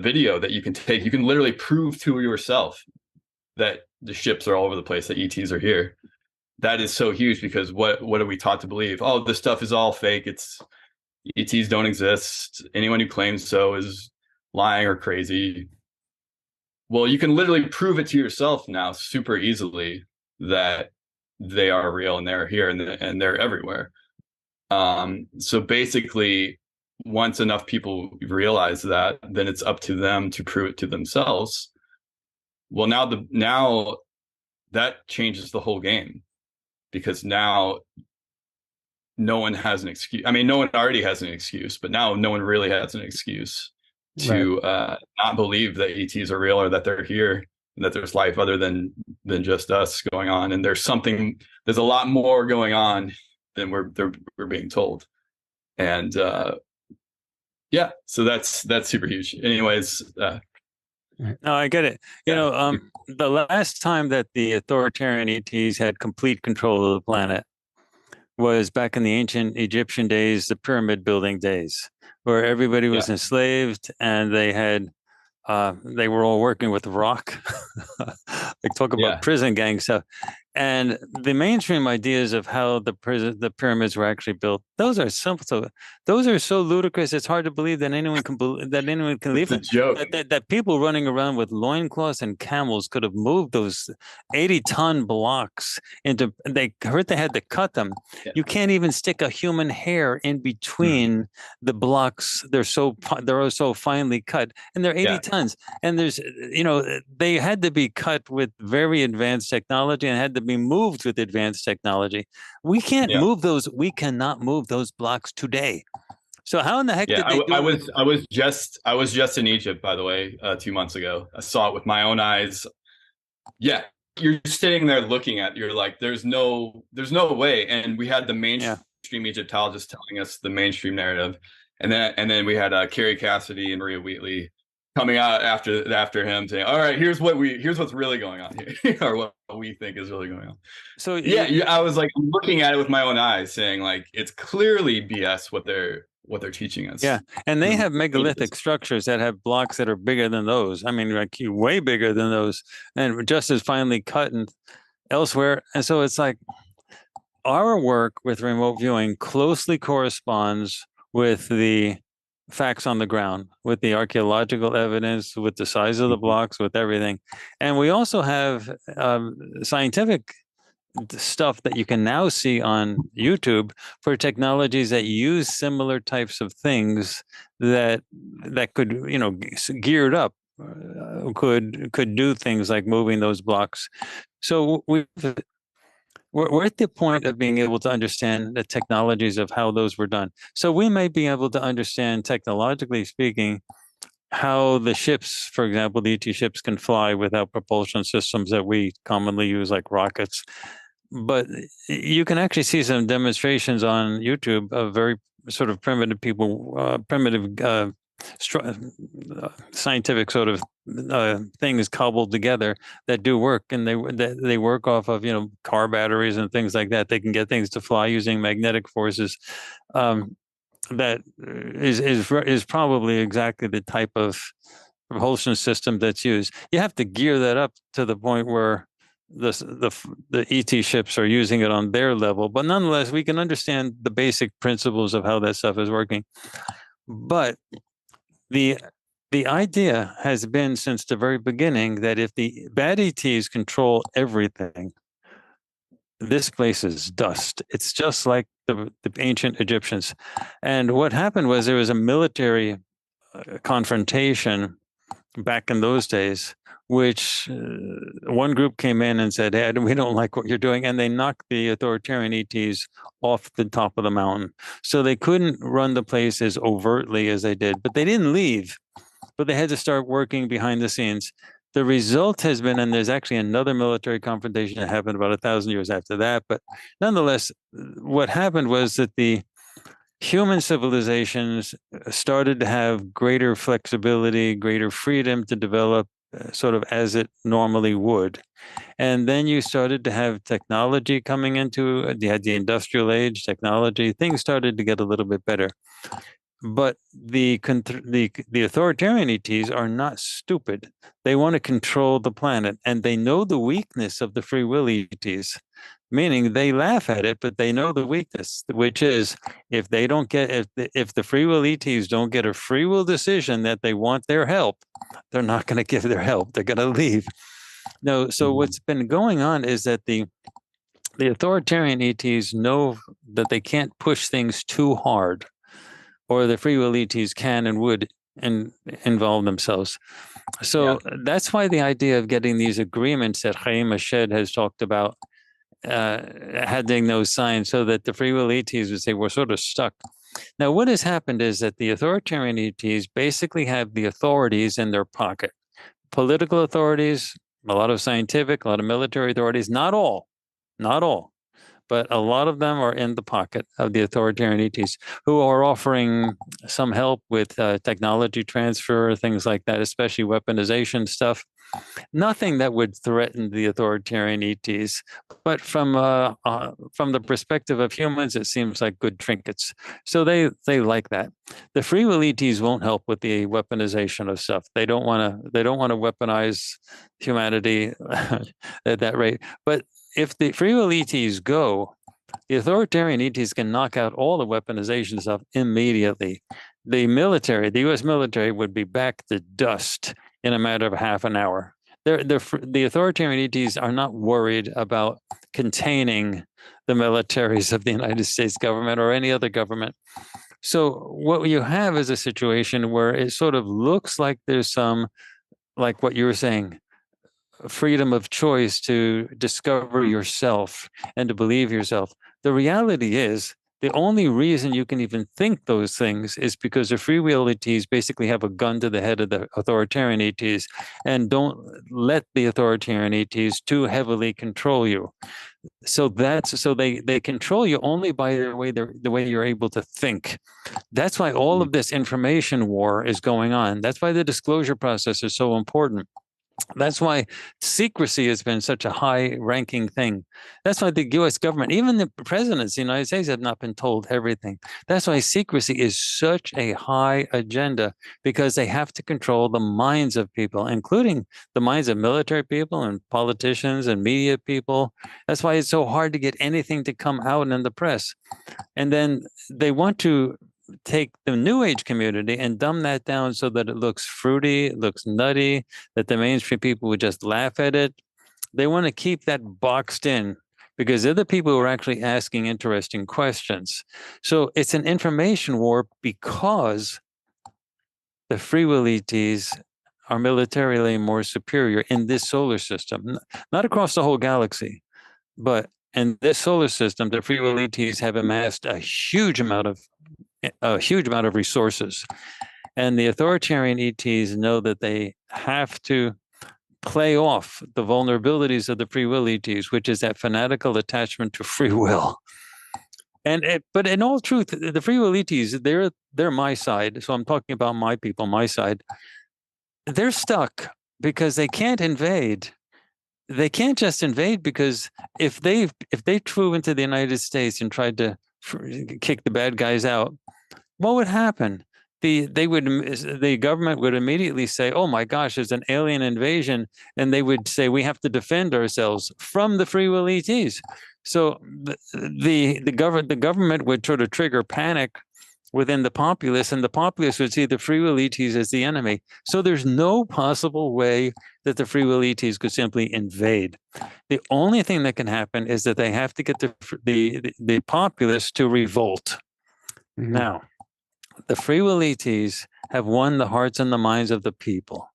video that you can take, you can literally prove to yourself that the ships are all over the place, that ETs are here. That is so huge, because what are we taught to believe? Oh, this stuff is all fake. It's ETs don't exist. Anyone who claims so is lying or crazy. Well, you can literally prove it to yourself now super easily that they are real and they're here and they're everywhere. So basically, once enough people realize that, then it's up to them to prove it to themselves. Well, now that changes the whole game, because now no one has an excuse. I mean, no one already has an excuse, but now no one really has an excuse to not believe that ETs are real, or that they're here, and that there's life other than just us going on. And there's a lot more going on than we're being told. And so that's super huge. Anyways, no, I get it. The last time that the authoritarian ETs had complete control of the planet was back in the ancient Egyptian days, the pyramid building days, where everybody was enslaved and they were all working with rock. Like, talk about prison gang stuff. And the mainstream ideas of how the pyramids were actually built, those are simple. Those are so ludicrous. It's hard to believe that anyone can believe it's a joke. That people running around with loincloths and camels could have moved those 80-ton blocks into. They had to cut them. Yeah. You can't even stick a human hair in between the blocks. They're so finely cut, and they're 80 tons. And there's they had to be cut with very advanced technology and had to be moved with advanced technology. We can't move those. We cannot move those blocks today. So how in the heck Yeah, did they do it? I was just in Egypt, by the way, 2 months ago. I saw it with my own eyes. Yeah, you're sitting there looking at, you're like, there's no way. And we had the Yeah. mainstream Egyptologists telling us the mainstream narrative, and then we had Carrie Cassidy and Maria Wheatley coming out after him saying, all right, here's what's really going on here, or what we think is really going on. So Yeah, I was like looking at it with my own eyes, saying like it's clearly BS what they're teaching us. yeah, and they have It is. megalithic structures that have blocks that are bigger than those. I mean, like way bigger than those, and just as finely cut and elsewhere. And so it's like our work with remote viewing closely corresponds with the facts on the ground, with the archaeological evidence, with the size of the blocks, with everything. And we also have scientific stuff that you can now see on YouTube for technologies that use similar types of things that could, geared up, could do things like moving those blocks. So we're at the point of being able to understand the technologies of how those were done. So we may be able to understand, technologically speaking, how the ships, for example, the ET ships can fly without propulsion systems that we commonly use, like rockets. But you can actually see some demonstrations on YouTube of very sort of primitive people, scientific sort of things cobbled together that do work, and they work off of car batteries and things like that. They can get things to fly using magnetic forces. That is probably exactly the type of propulsion system that's used. You have to gear that up to the point where the ET ships are using it on their level, but nonetheless, we can understand the basic principles of how that stuff is working. But the idea has been since the very beginning that if the bad ETs control everything, this place is dust. It's just like the ancient Egyptians. And what happened was there was a military confrontation back in those days, which one group came in and said, hey, we don't like what you're doing. And they knocked the authoritarian ETs off the top of the mountain. So they couldn't run the place as overtly as they did, but they didn't leave, but they had to start working behind the scenes. The result has been, and there's actually another military confrontation that happened about 1,000 years after that. But nonetheless, what happened was that the human civilizations started to have greater flexibility, greater freedom to develop sort of as it normally would. And then you started to have technology coming into, you had the industrial age technology, things started to get a little bit better. But the authoritarian ETs are not stupid. They want to control the planet, and they know the weakness of the free will ETs, meaning they laugh at it, but they know the weakness, which is if they don't get, if the free will ETs don't get a free will decision that they want their help, they're not going to give their help. They're going to leave. No. So what's been going on is that the authoritarian ETs know that they can't push things too hard, or the free will ETs can and would involve themselves. So that's why the idea of getting these agreements that Chaim Ashed has talked about, having those signs so that the free will ETs would say, we're sort of stuck. Now, what has happened is that the authoritarian ETs basically have the authorities in their pocket. Political authorities, a lot of scientific, a lot of military authorities, not all, but a lot of them are in the pocket of the authoritarian ETs, who are offering some help with technology transfer, things like that, especially weaponization stuff. Nothing that would threaten the authoritarian ETs, but from the perspective of humans, it seems like good trinkets. So they like that. The free will ETs won't help with the weaponization of stuff. They don't want to weaponize humanity at that rate. But if the free will ETs go, the authoritarian ETs can knock out all the weaponization stuff immediately. The military, the U.S. military, would be back to dust in a matter of half an hour. The authoritarian ETs are not worried about containing the militaries of the United States government or any other government. So what you have is a situation where it sort of looks like there's some, like what you were saying, freedom of choice to discover yourself and to believe yourself. The reality is The only reason you can even think those things is because the freewheel ETs basically have a gun to the head of the authoritarian ETs and don't let the authoritarian ETs too heavily control you. So they control you only by the way you're able to think. That's why all of this information war is going on. That's why the disclosure process is so important. That's why secrecy has been such a high-ranking thing. That's why the U.S. government, even the presidents of the United States, have not been told everything. That's why secrecy is such a high agenda, because they have to control the minds of people, including the minds of military people and politicians and media people. That's why it's so hard to get anything to come out in the press. And then they want to take the New Age community and dumb that down so that it looks fruity, it looks nutty, that the mainstream people would just laugh at it. They want to keep that boxed in because they're the people who are actually asking interesting questions. So it's an information war because the free will ETs are militarily more superior in this solar system, not across the whole galaxy, but in this solar system, the free will ETs have amassed a huge amount of resources. And the authoritarian ETs know that they have to play off the vulnerabilities of the free will ETs, which is that fanatical attachment to free will. But in all truth, the free will ETs, they're my side. So I'm talking about my people, my side. They're stuck because they can't invade. They can't just invade because if they flew into the United States and tried to kick the bad guys out, what would happen? The government would immediately say, "Oh my gosh, there's an alien invasion," and they would say, "We have to defend ourselves from the free will ETs." So the government would sort of trigger panic within the populace, and the populace would see the free will ETs as the enemy. So there's no possible way that the free will ETs could simply invade. The only thing that can happen is that they have to get the populace to revolt. Mm-hmm. Now, the free will ETs have won the hearts and the minds of the people.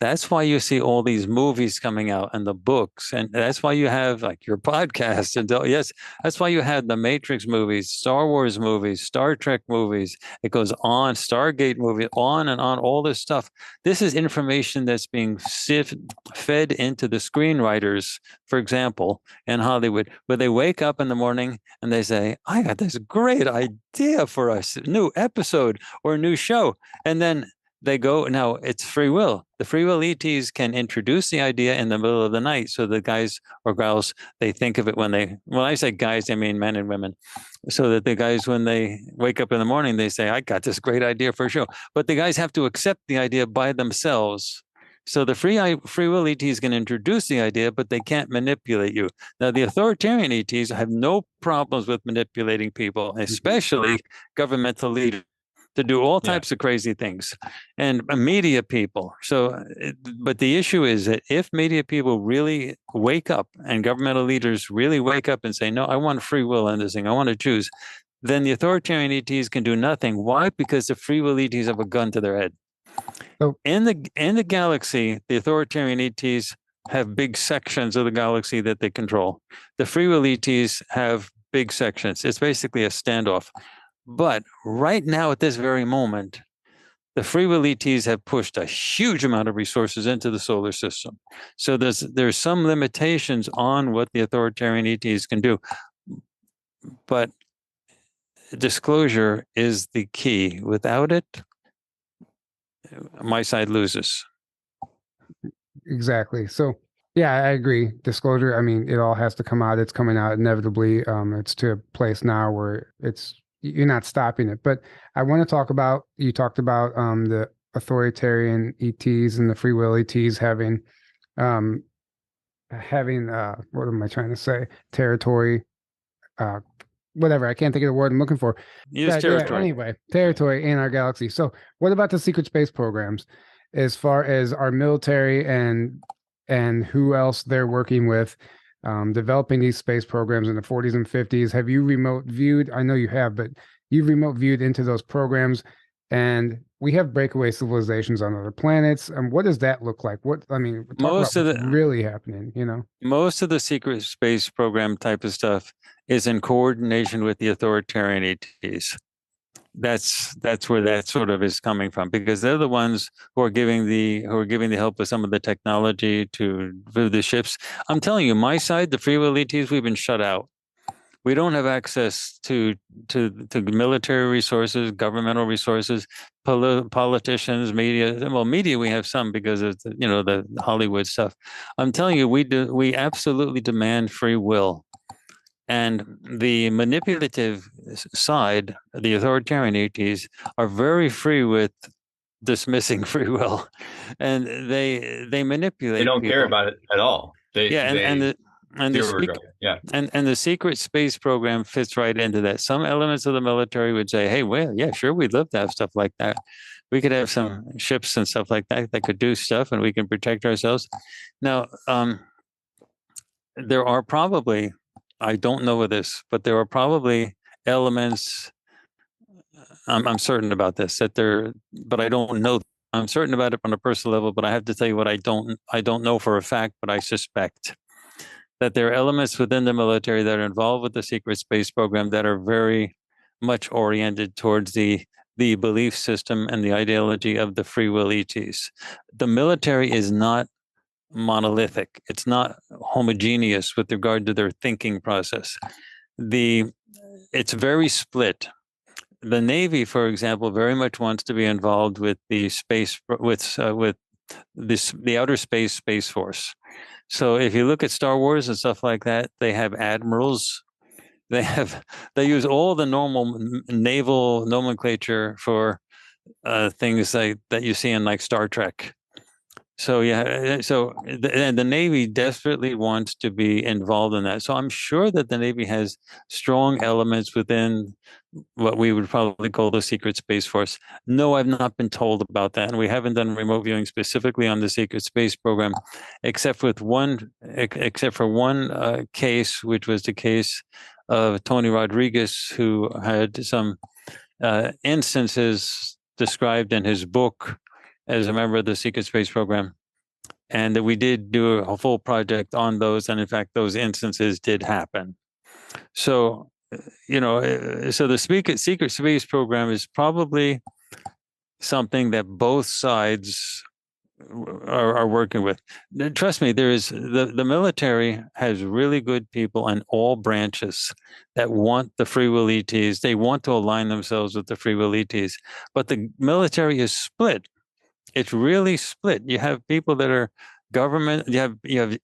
That's why you see all these movies coming out and the books. And that's why you have like your podcast. And yes, that's why you had the Matrix movies, Star Wars movies, Star Trek movies. It goes on, Stargate movie, on and on, all this stuff. This is information that's being fed into the screenwriters, for example, in Hollywood, where they wake up in the morning and they say, I got this great idea for us, a new episode or a new show. And then they go, now it's free will. The free will ETs can introduce the idea in the middle of the night. So the guys or girls, they think of it when I say guys, I mean men and women. So that the guys, when they wake up in the morning, they say, I got this great idea for a show. But the guys have to accept the idea by themselves. So the free will ETs can introduce the idea, but they can't manipulate you. Now, the authoritarian ETs have no problems with manipulating people, especially governmental leaders, to do all types of crazy things, and media people. So, but the issue is that if media people really wake up and governmental leaders really wake up and say, no, I want free will in this thing, I want to choose, then the authoritarian ETs can do nothing. Why? Because the free will ETs have a gun to their head. Oh. In the galaxy, the authoritarian ETs have big sections of the galaxy that they control. The free will ETs have big sections. It's basically a standoff. But right now, at this very moment, the free will ETs have pushed a huge amount of resources into the solar system. So there's some limitations on what the authoritarian ETs can do. But disclosure is the key. Without it, my side loses. Exactly. So, yeah, I agree. Disclosure, I mean, it all has to come out. It's coming out inevitably. It's to a place now where you're not stopping it. But I want to talk about, you talked about the authoritarian ETs and the free will ETs having what am I trying to say? Territory, whatever. I can't think of the word I'm looking for. Use territory. Yeah, anyway, territory in our galaxy. So what about the secret space programs as far as our military and who else they're working with? Developing these space programs in the 40s and 50s. Have you remote viewed? I know you have, but you've remote viewed into those programs, and we have breakaway civilizations on other planets. And what does that look like? Most of the really happening, most of the secret space program type of stuff is in coordination with the authoritarian ETs. That's where that sort of is coming from, because they're the ones who are giving the help with some of the technology to the ships. I'm telling you, my side, the free will ETs, we've been shut out. We don't have access to military resources, governmental resources, politicians, media. Well, media we have some because of the Hollywood stuff. I'm telling you, we absolutely demand free will. And the manipulative side, the authoritarian ETs, are very free with dismissing free will, and they manipulate. They don't people. care about it at all. And the secret space program fits right into that. Some elements of the military would say, "Hey, well, yeah, sure, we'd love to have stuff like that. We could have some ships and stuff like that that could do stuff, and we can protect ourselves." Now, there are probably, I don't know this, but there are probably elements. I'm certain about this, but I don't know. I'm certain about it on a personal level, but I have to tell you what I don't know for a fact, but I suspect that there are elements within the military that are involved with the secret space program that are very much oriented towards the belief system and the ideology of the free will ETs. The military is not monolithic. It's not homogeneous with regard to their thinking process. It's very split. The Navy, for example, very much wants to be involved with the space the outer space force. So if you look at Star Wars and stuff like that, they have admirals. They use all the normal naval nomenclature for things that you see in like Star Trek. So the Navy desperately wants to be involved in that. So I'm sure that the Navy has strong elements within what we would probably call the secret space force. No, I've not been told about that, and we haven't done remote viewing specifically on the secret space program, except for one case, which was the case of Tony Rodriguez, who had some instances described in his book as a member of the secret space program, and that we did do a full project on those, and in fact those instances did happen. So so the secret space program is probably something that both sides are working with. Trust me, there is the military has really good people in all branches that want the free will ETs. They want to align themselves with the free will ETs, but the military is split. It's really split. You have people that are government. You have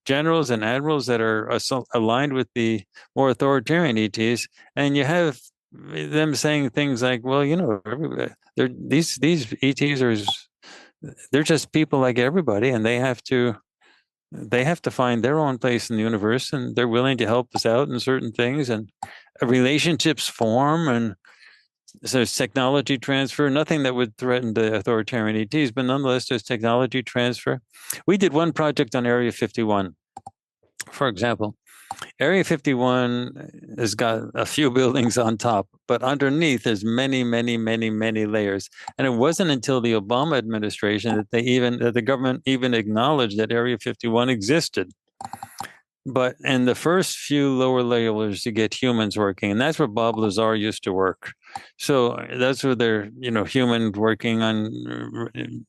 generals and admirals that are aligned with the more authoritarian ETs, and you have them saying things like, "Well, these ETs they're just people like everybody, and they have to find their own place in the universe, and they're willing to help us out in certain things, and relationships form, and so there's technology transfer, nothing that would threaten the authoritarian ETs, but nonetheless, there's technology transfer." We did one project on Area 51, for example. Area 51 has got a few buildings on top, but underneath there's many, many, many, many layers. And it wasn't until the Obama administration that the government even acknowledged that Area 51 existed. But in the first few lower layers, you get humans working, and that's where Bob Lazar used to work. So that's where they're, human working on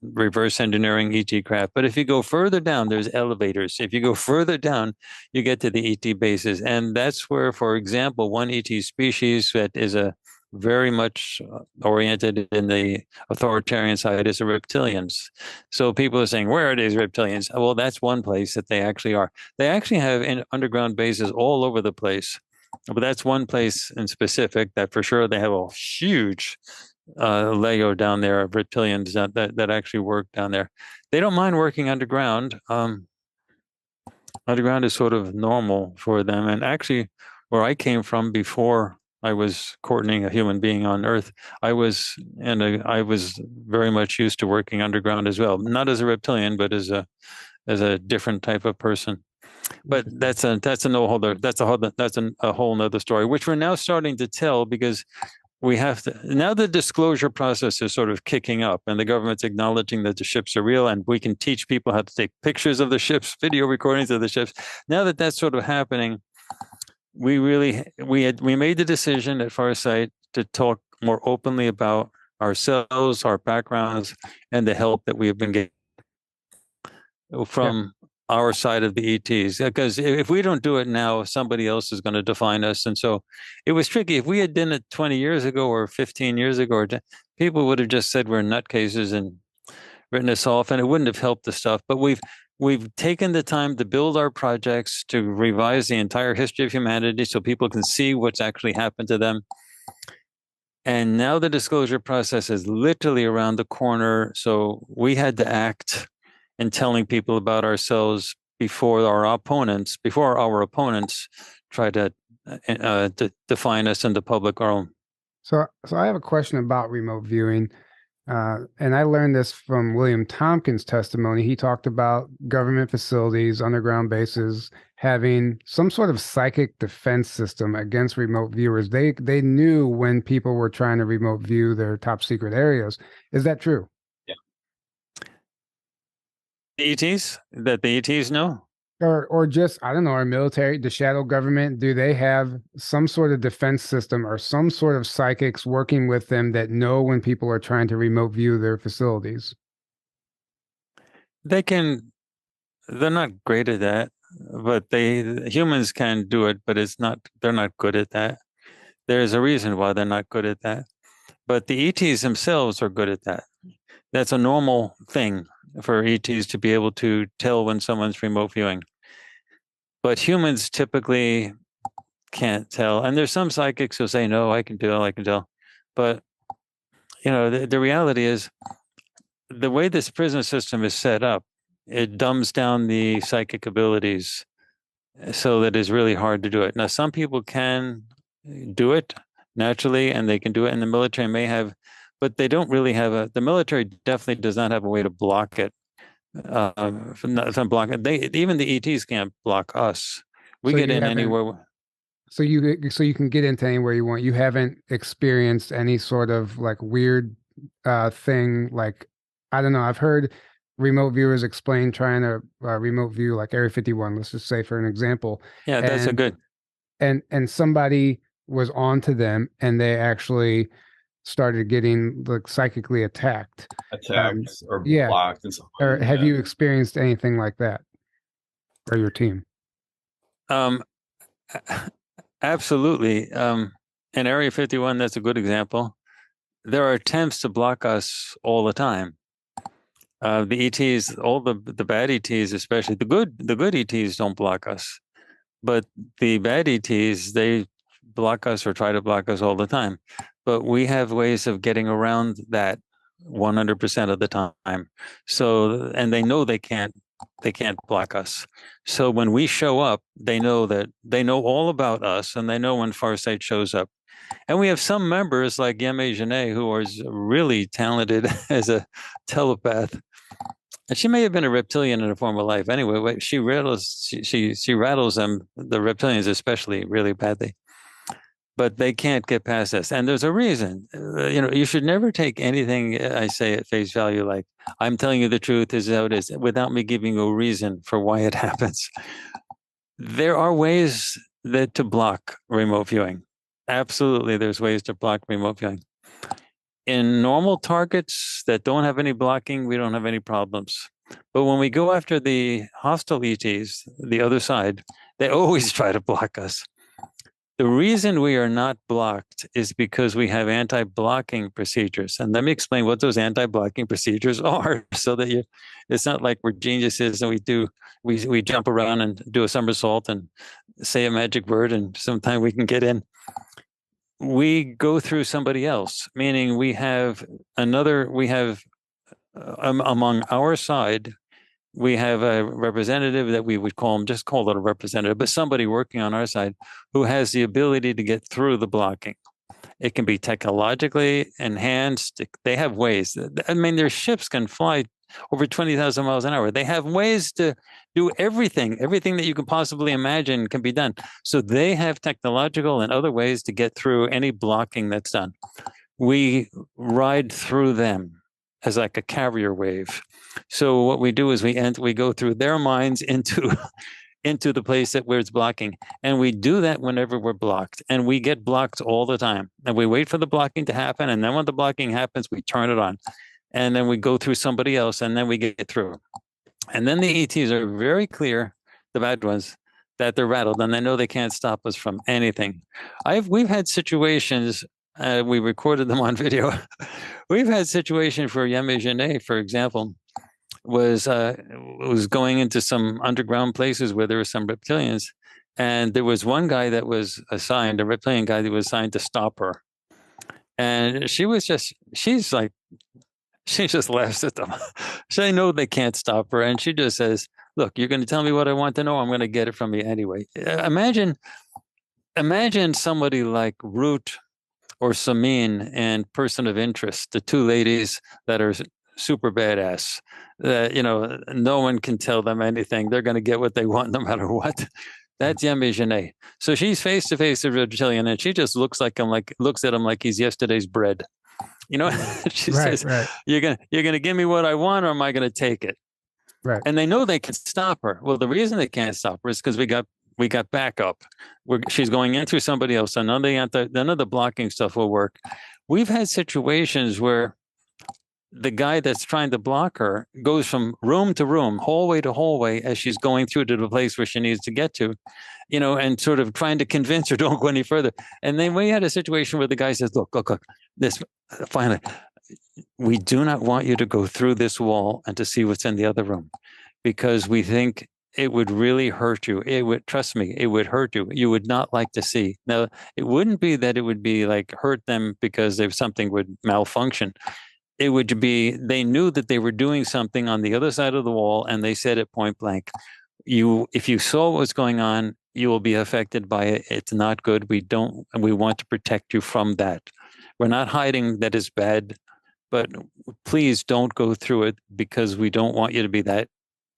reverse engineering ET craft. But if you go further down, there's elevators. If you go further down, you get to the ET bases. And that's where, for example, one ET species that is very much oriented in the authoritarian side is the reptilians. So people are saying, where are these reptilians? Well, that's one place that they actually are. They actually have underground bases all over the place. But that's one place in specific that for sure they have a huge layer down there of reptilians that actually work down there. They don't mind working underground. Underground is sort of normal for them. And actually, where I came from before I was courting a human being on Earth, I was very much used to working underground as well. Not as a reptilian, but as a different type of person. But that's a whole nother story, which we're now starting to tell, because we have to, now the disclosure process is sort of kicking up, and the government's acknowledging that the ships are real, and we can teach people how to take pictures of the ships, video recordings of the ships. Now that that's sort of happening, we made the decision at Farsight to talk more openly about ourselves, our backgrounds, and the help that we have been getting from our side of the ETs. Because if we don't do it now, somebody else is going to define us. And so it was tricky. If we had done it 20 years ago or 15 years ago, people would have just said we're nutcases and written us off, and it wouldn't have helped the stuff. But we've taken the time to build our projects, to revise the entire history of humanity so people can see what's actually happened to them. And now the disclosure process is literally around the corner. So we had to act in telling people about ourselves before our opponents try to define us in the public realm. So I have a question about remote viewing. And I learned this from William Tompkins' testimony. He talked about government facilities, underground bases, having some sort of psychic defense system against remote viewers. They knew when people were trying to remote view their top secret areas. Is that true? Yeah. The ETs know? Or just, I don't know, our military, the shadow government, do they have some sort of defense system or some sort of psychics working with them that know when people are trying to remote view their facilities? They're not great at that, but humans can do it, but they're not good at that. There's a reason why they're not good at that. But the ETs themselves are good at that. That's a normal thing for ETs to be able to tell when someone's remote viewing. But humans typically can't tell. And there's some psychics who say, no, I can tell. But, the reality is the way this prison system is set up, it dumbs down the psychic abilities so that it's really hard to do it. Now, some people can do it naturally, and they can do it, and the military may have, but they don't really have the military definitely does not have a way to block it. From block it. Even the ETs can't block us. We get in anywhere. So you can get into anywhere you want. You haven't experienced any sort of like weird thing. Like, I don't know. I've heard remote viewers explain trying to remote view like Area 51. Let's just say for an example. Yeah, that's a good. And somebody was on to them, and they actually started getting like psychically attacked or blocked and stuff. Or have you experienced anything like that, or your team? Absolutely. In Area 51, that's a good example. There are attempts to block us all the time. The ETs, all the bad ETs, especially the good ETs, don't block us, but the bad ETs, they block us or try to block us all the time. But we have ways of getting around that 100% of the time. So, and they know they can't block us. So when we show up, they know all about us, and they know when Farsight shows up. And we have some members like Yeme Janae, who is really talented as a telepath. And she may have been a reptilian in a former life. Anyway, she rattles them, the reptilians especially, really badly. But they can't get past this. And there's a reason. You should never take anything I say at face value, like, I'm telling you the truth, this is how it is, without me giving you a reason for why it happens. There are ways to block remote viewing. Absolutely, there's ways to block remote viewing. In normal targets that don't have any blocking, we don't have any problems. But when we go after the hostile ETs, the other side, they always try to block us. The reason we are not blocked is because we have anti-blocking procedures. And let me explain what those anti-blocking procedures are, so that it's not like we're geniuses and we jump around and do a somersault and say a magic word and sometime we can get in. We go through somebody else, meaning we have among our side, we have a representative that we would call it a representative, but somebody working on our side who has the ability to get through the blocking. It can be technologically enhanced. They have ways. I mean, their ships can fly over 20,000 miles an hour. They have ways to do everything. Everything that you can possibly imagine can be done. So they have technological and other ways to get through any blocking that's done. We ride through them as like a carrier wave. So what we do is we go through their minds into into the place that where it's blocking. And we do that whenever we're blocked, and we get blocked all the time. And we wait for the blocking to happen. And then when the blocking happens, we turn it on, and then we go through somebody else, and then we get through. And then the ETs are very clear, the bad ones, that they're rattled, and they know they can't stop us from anything. We've had situations, we recorded them on video. We've had situations where Yemi Genet, for example, was going into some underground places where there were some reptilians, and there was one guy that was assigned, a reptilian guy that was assigned to stop her, and she just laughs at them. They know they can't stop her, and she just says, "Look, you're going to tell me what I want to know. I'm going to get it from you anyway." Imagine somebody like Root or Samin and Person of Interest, the two ladies that are super badass. No one can tell them anything. They're going to get what they want no matter what. That's Yemi Genet. So she's face to face with a reptilian, and she just looks at him like he's yesterday's bread. She says, right. You're gonna give me what I want, or am I gonna take it? Right. And they know they can stop her. Well, the reason they can't stop her is because we got backup. She's going in through somebody else, and none of the blocking stuff will work. We've had situations where the guy that's trying to block her goes from room to room, hallway to hallway, as she's going through to the place where she needs to get to, and sort of trying to convince her, don't go any further. And then we had a situation where the guy says, look, this, finally, we do not want you to go through this wall and to see what's in the other room, because we think it would really hurt you. Trust me, it would hurt you. You would not like to see. Now, it wouldn't be that it would be like hurt them because something would malfunction. It would be, they knew that they were doing something on the other side of the wall, and they said it point blank. If you saw what was going on, you will be affected by it. It's not good. We want to protect you from that. We're not hiding that it's bad, but please don't go through it, because we don't want you to be that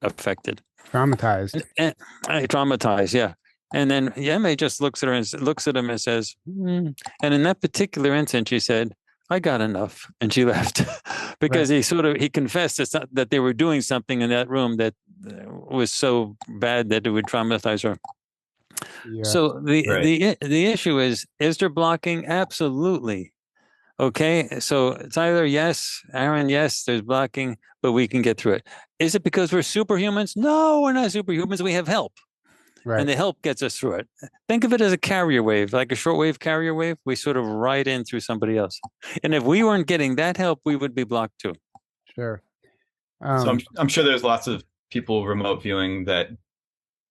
affected. Traumatized. Traumatized, yeah. And then Yemi just looks at him and says, And in that particular instance, she said, I got enough. And she left because right. he confessed that they were doing something in that room that was so bad that it would traumatize her. Yeah. So the issue is there blocking? Absolutely. Okay. So it's either yes, Aaron, yes, there's blocking, but we can get through it. Is it because we're superhumans? No, we're not superhumans. We have help. Right. And the help gets us through it. Think of it as a carrier wave, like a shortwave carrier wave. We sort of ride in through somebody else. And if we weren't getting that help, we would be blocked too. Sure. So I'm sure there's lots of people remote viewing that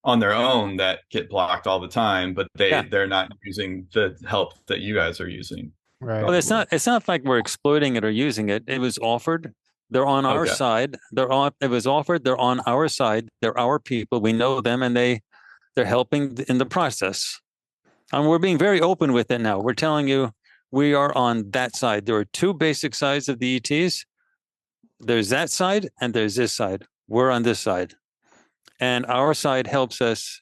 on their own that get blocked all the time, but they're not using the help that you guys are using. Right. Well, it's not like we're exploiting it or using it. It was offered. They're on our side. It was offered. They're on our side. They're our people. We know them, and they're helping in the process. And we're being very open with it now. We're telling you we are on that side. There are two basic sides of the ETs. There's that side and there's this side. We're on this side. And our side helps us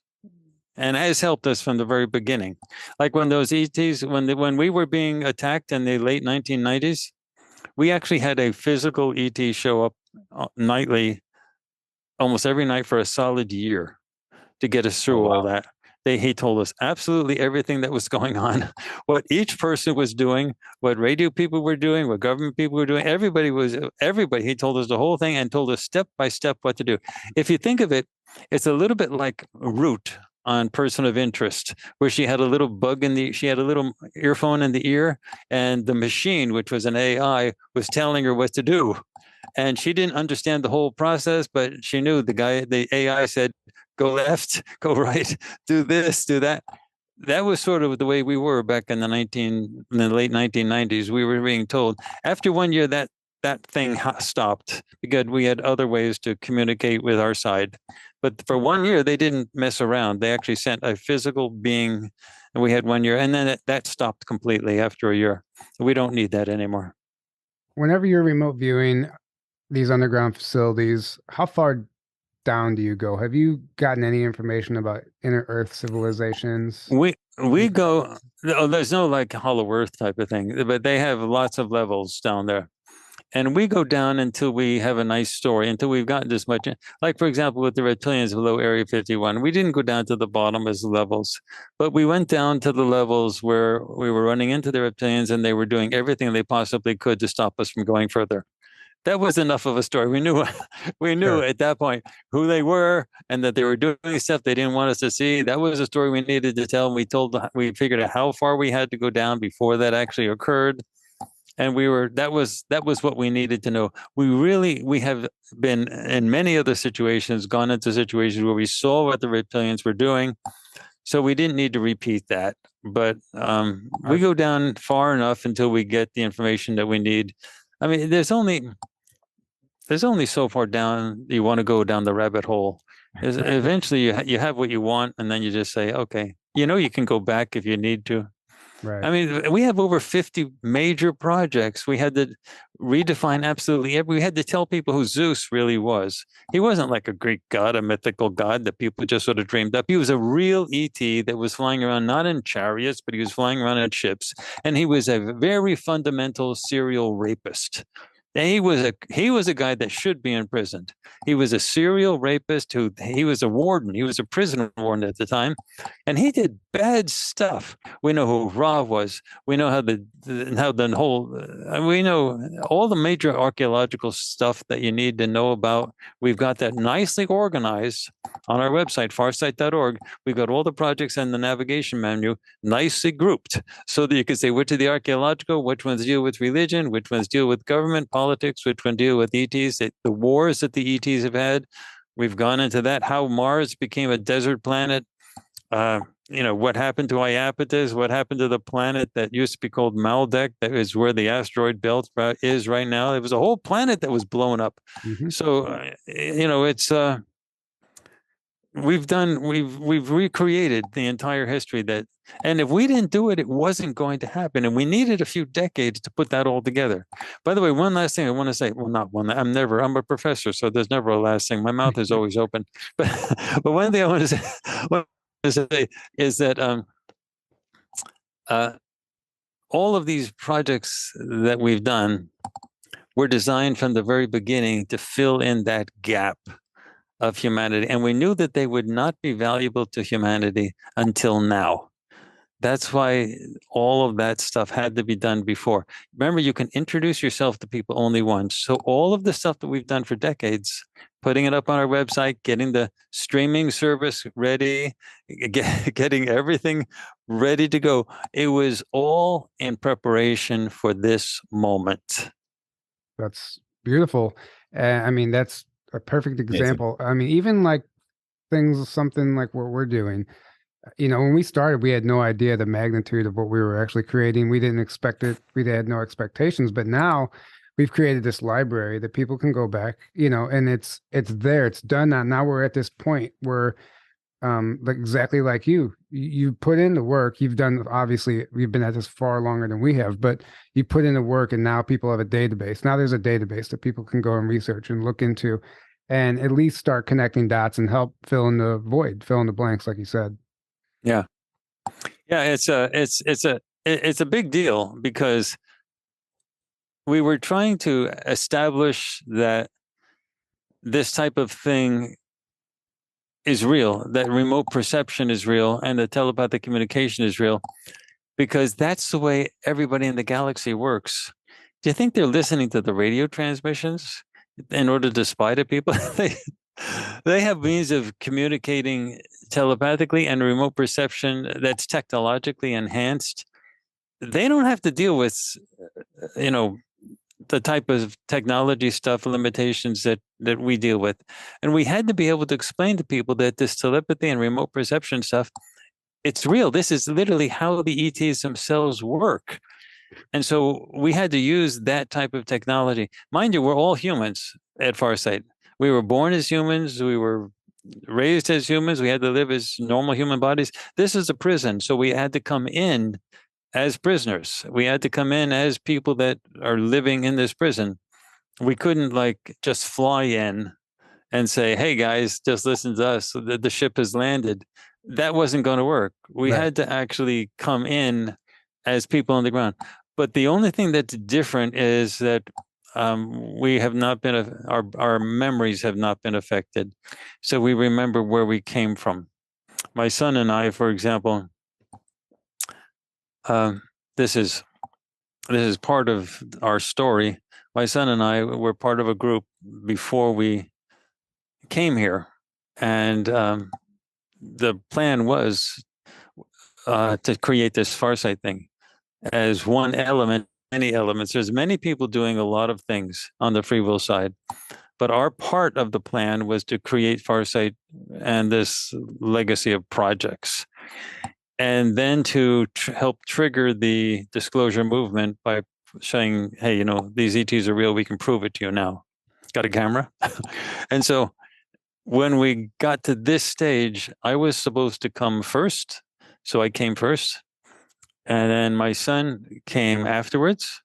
and has helped us from the very beginning. Like when those ETs, when we were being attacked in the late 1990s, we actually had a physical ET show up nightly, almost every night for a solid year, to get us through all that. He told us absolutely everything that was going on, what each person was doing, what radio people were doing, what government people were doing. Everybody. He told us the whole thing and told us step by step what to do. If you think of it, it's a little bit like Root on Person of Interest, where she had a little she had a little earphone in the ear, and the machine, which was an AI, was telling her what to do. And she didn't understand the whole process, but she knew the AI said, go left, go right, do this, do that. That was sort of the way we were back in the late 1990s. We were being told after 1 year that thing stopped, because we had other ways to communicate with our side. But for 1 year, they didn't mess around. They actually sent a physical being, and we had 1 year, and then that stopped completely after a year. We don't need that anymore. Whenever you're remote viewing these underground facilities, how far down do you go? Have you gotten any information about inner Earth civilizations? We go. There's no like Hollow Earth type of thing, but they have lots of levels down there. And we go down until we have a nice story, until we've gotten this much. Like, for example, with the reptilians below Area 51, we didn't go down to the bottom as levels, but we went down to the levels where we were running into the reptilians and they were doing everything they possibly could to stop us from going further. That was enough of a story. We knew Sure. at that point who they were and that they were doing stuff they didn't want us to see. That was a story we needed to tell. And we figured out how far we had to go down before that actually occurred. And that was what we needed to know. We have been in many other situations, gone into situations where we saw what the reptilians were doing. So we didn't need to repeat that. But we go down far enough until we get the information that we need. I mean, there's only so far down you want to go down the rabbit hole. Eventually you have what you want, and then you just say, okay, you can go back if you need to. Right. I mean, we have over 50 major projects. We had to redefine absolutely every. We had to tell people who Zeus really was. He wasn't like a Greek god, a mythical god that people just sort of dreamed up. He was a real ET that was flying around not in chariots, but he was flying around in ships. And he was a very fundamental serial rapist. And he was a guy that should be imprisoned. He was a serial rapist he was a warden. He was a prison warden at the time, and he did bad stuff. We know who Ra was. We know how the whole. We know all the major archaeological stuff that you need to know about. We've got that nicely organized on our website, farsight.org. We've got all the projects and the navigation menu nicely grouped so that you can say which are the archaeological, which ones deal with religion, which ones deal with government, politics, which one deal with ETs, the wars that the ETs have had. We've gone into that, how Mars became a desert planet. What happened to Iapetus, what happened to the planet that used to be called Maldek, that is where the asteroid belt is right now. There was a whole planet that was blown up. Mm-hmm. So, it's we've recreated the entire history and if we didn't do it, it wasn't going to happen. And we needed a few decades to put that all together. By the way, one last thing I want to say, well, not one, I'm a professor, so there's never a last thing. My mouth is always open. But one thing I want to say is that all of these projects that we've done were designed from the very beginning to fill in that gap of humanity. And we knew that they would not be valuable to humanity until now. That's why all of that stuff had to be done before. Remember, you can introduce yourself to people only once. So all of the stuff that we've done for decades, putting it up on our website, getting the streaming service ready, getting everything ready to go, it was all in preparation for this moment. That's beautiful. I mean, that's a perfect example. I mean, even like something like what we're doing, when we started, we had no idea the magnitude of what we were actually creating. We didn't expect it. We had no expectations, but now we've created this library that people can go back, and it's there, it's done now. Now we're at this point where, exactly like you put in the work. You've done, obviously, you've been at this far longer than we have, but you put in the work, and now people have a database. Now there's a database that people can go and research and look into, and at least start connecting dots and help fill in the void, fill in the blanks, like you said. Yeah. It's a big deal because we were trying to establish that this type of thing is real, that remote perception is real, and that telepathic communication is real, because that's the way everybody in the galaxy works. Do you think they're listening to the radio transmissions in order to spy to people? They have means of communicating telepathically and remote perception that's technologically enhanced. They don't have to deal with, the type of technology stuff, limitations that we deal with. And we had to be able to explain to people that this telepathy and remote perception stuff, it's real. This is literally how the ETs themselves work. And so we had to use that type of technology. Mind you, we're all humans at Farsight. We were born as humans. We were raised as humans. We had to live as normal human bodies. This is a prison. So we had to come in as prisoners. We had to come in as people that are living in this prison. We couldn't just fly in and say, hey guys, just listen to us. The ship has landed. That wasn't going to work. We had to actually come in as people on the ground. But the only thing that's different is that we have not been, our memories have not been affected. So we remember where we came from. My son and I, for example, this is part of our story. My son and I were part of a group before we came here, and the plan was to create this Farsight thing as one element, many elements. There's many people doing a lot of things on the free will side, but our part of the plan was to create Farsight and this legacy of projects, and then to help trigger the disclosure movement by saying, hey, you know, these ETs are real. We can prove it to you now. Got a camera? And so when we got to this stage, I was supposed to come first. So I came first. And then my son came afterwards.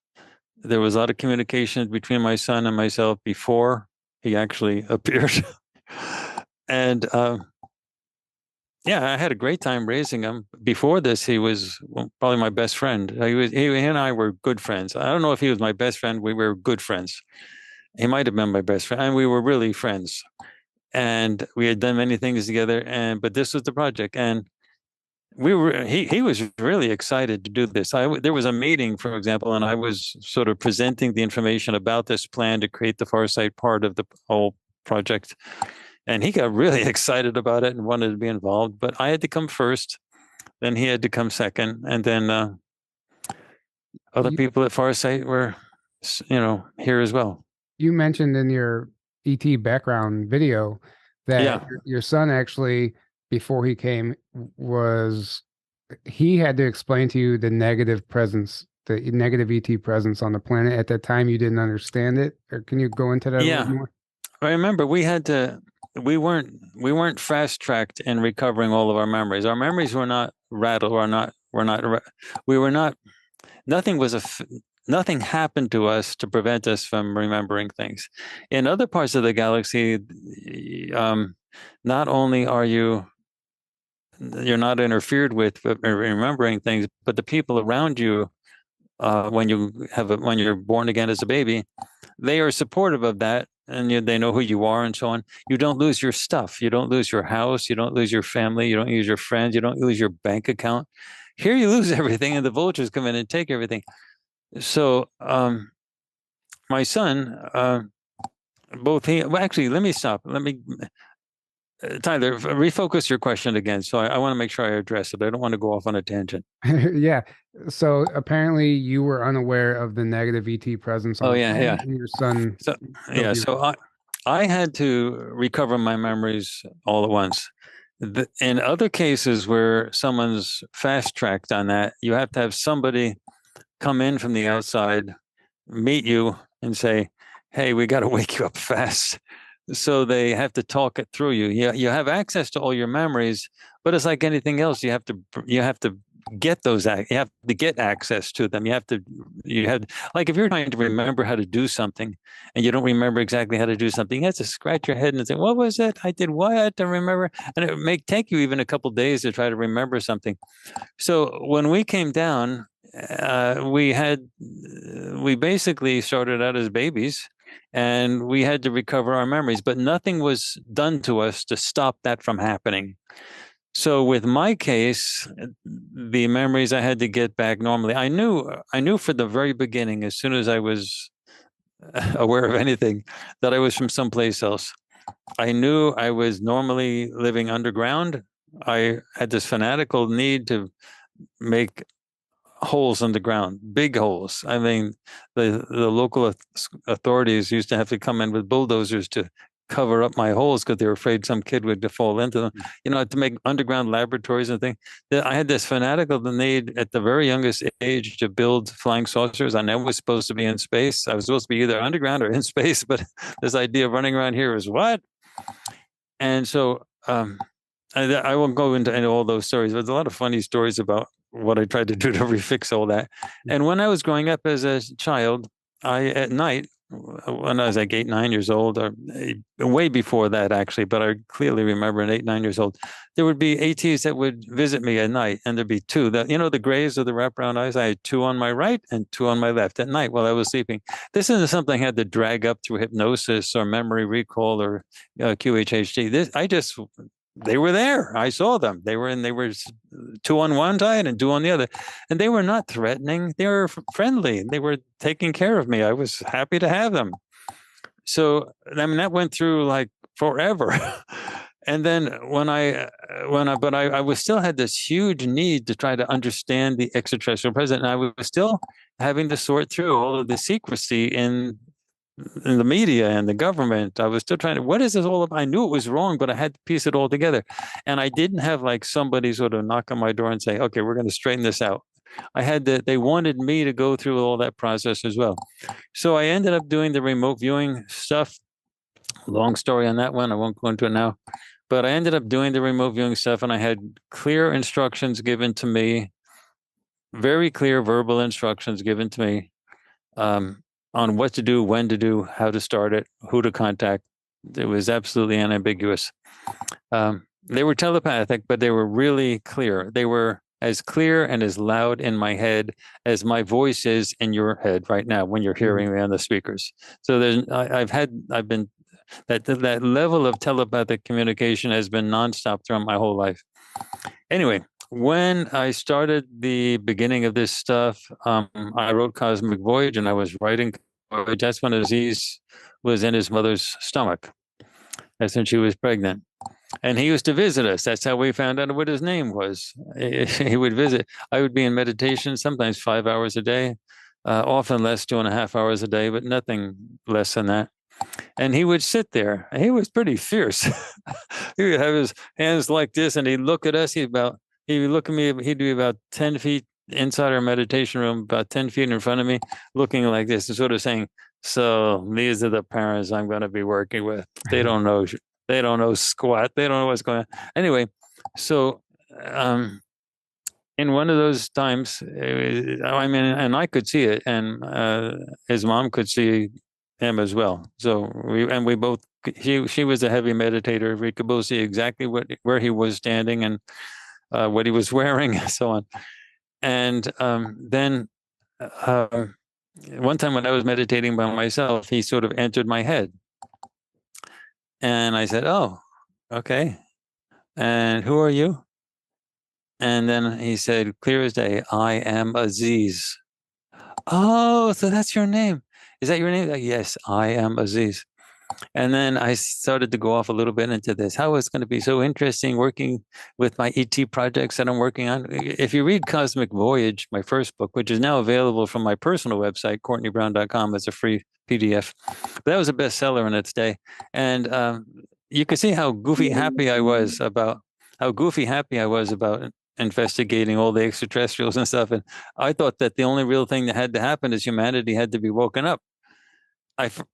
There was a lot of communication between my son and myself before he actually appeared. And yeah, I had a great time raising him. Before this, he was probably my best friend. He and I were good friends. I don't know if he was my best friend. We were good friends. He might have been my best friend, and we were really friends. And we had done many things together. But this was the project, and he was really excited to do this. There was a meeting, for example, and I was sort of presenting the information about this plan to create the Farsight part of the whole project. And he got really excited about it and wanted to be involved. But I had to come first, then he had to come second, and then other people at Farsight were, here as well. You mentioned in your ET background video that your son actually, before he came, he had to explain to you the negative presence, the negative ET presence on the planet. At that time, you didn't understand it. Or can you go into that a little more? I remember we weren't fast tracked in recovering all of our memories. Our memories were not rattled. Nothing happened to us to prevent us from remembering things. In other parts of the galaxy, not only are you're not interfered with remembering things, but the people around you, when you're born again as a baby, they are supportive of that, and they know who you are and so on. You don't lose your stuff. You don't lose your house. You don't lose your family. You don't lose your friends. You don't lose your bank account. Here you lose everything, and the vultures come in and take everything. So my son, actually, let me stop. Tyler, refocus your question again. So I want to make sure I address it. I don't want to go off on a tangent. Yeah. So apparently you were unaware of the negative ET presence. And your son. So I had to recover my memories all at once. In other cases where someone's fast tracked on that, you have to have somebody come in from the outside, meet you, and say, "Hey, we got to wake you up fast." So they have to talk it through you. You have access to all your memories, but it's like anything else. You have to get those. You have to get access to them. You have like if you're trying to remember how to do something, and you don't remember exactly how to do something, you have to scratch your head and say, "What was it? I did what? I had to remember," and it may take you even a couple of days to try to remember something. So when we came down, we basically started out as babies. And we had to recover our memories, but nothing was done to us to stop that from happening. So with my case, the memories I had to get back normally. I knew for the very beginning, as soon as I was aware of anything, that I was from someplace else. I knew I was normally living underground. I had this fanatical need to make holes in the ground, big holes. I mean, the local authorities used to have to come in with bulldozers to cover up my holes because they were afraid some kid would fall into them. To make underground laboratories and things. I had this fanatical need at the very youngest age to build flying saucers. I never was supposed to be in space. I was supposed to be either underground or in space, but this idea of running around here was what? And so I won't go into all those stories, but there's a lot of funny stories about what I tried to do to refix all that. And when I was growing up as a child, at night, when I was like 8, 9 years old, or way before that actually, but I clearly remember at 8, 9 years old, there would be ETs that would visit me at night, and there'd be two. That, you know, the grays of the wraparound eyes. I had two on my right and two on my left at night while I was sleeping. This isn't something I had to drag up through hypnosis or memory recall or QHHD. They were there. I saw them. They were two on one side and two on the other. And they were not threatening. They were friendly. They were taking care of me. I was happy to have them. So, I mean, that went through like forever. And then but I was still had this huge need to try to understand the extraterrestrial presence. And I was still having to sort through all of the secrecy in the media and the government. I was still trying to, what is this all about? I knew it was wrong, but I had to piece it all together. And I didn't have like somebody sort of knock on my door and say, okay, we're going to straighten this out. They wanted me to go through all that process as well. So I ended up doing the remote viewing stuff. Long story on that one. I won't go into it now, but I ended up doing the remote viewing stuff, and I had clear instructions given to me, very clear verbal instructions given to me, on what to do, when to do, how to start it, who to contact. It was absolutely unambiguous. They were telepathic, but they were really clear. They were as clear and as loud in my head as my voice is in your head right now when you're hearing me on the speakers. So that level of telepathic communication has been nonstop throughout my whole life. Anyway, when I started the beginning of this stuff, I wrote Cosmic Voyage, and I was writing Voyage. That's when Aziz was in his mother's stomach. That's when she was pregnant. And he used to visit us. That's how we found out what his name was. He would visit. I would be in meditation, sometimes 5 hours a day, often less, 2.5 hours a day, but nothing less than that. And he would sit there. He was pretty fierce. He would have his hands like this, and he'd look at us. He would look at me. He'd be about 10 feet inside our meditation room, about 10 feet in front of me, looking like this and sort of saying, so these are the parents I'm going to be working with. They don't know squat. They don't know what's going on. Anyway, so in one of those times, I mean, and I could see it, and his mom could see him as well. So we both, she was a heavy meditator. We could both see exactly where he was standing and what he was wearing and so on. And then one time when I was meditating by myself, he sort of entered my head. And I said, oh, okay. And who are you? And then he said, clear as day, I am Aziz. Oh, so that's your name. Is that your name? Like, yes, I am Aziz. And then I started to go off a little bit into this. How it's going to be so interesting working with my ET projects that I'm working on. If you read Cosmic Voyage, my first book, which is now available from my personal website, CourtneyBrown.com, as a free PDF. But that was a bestseller in its day. And you could see how goofy happy I was about investigating all the extraterrestrials and stuff. And I thought that the only real thing that had to happen is humanity had to be woken up.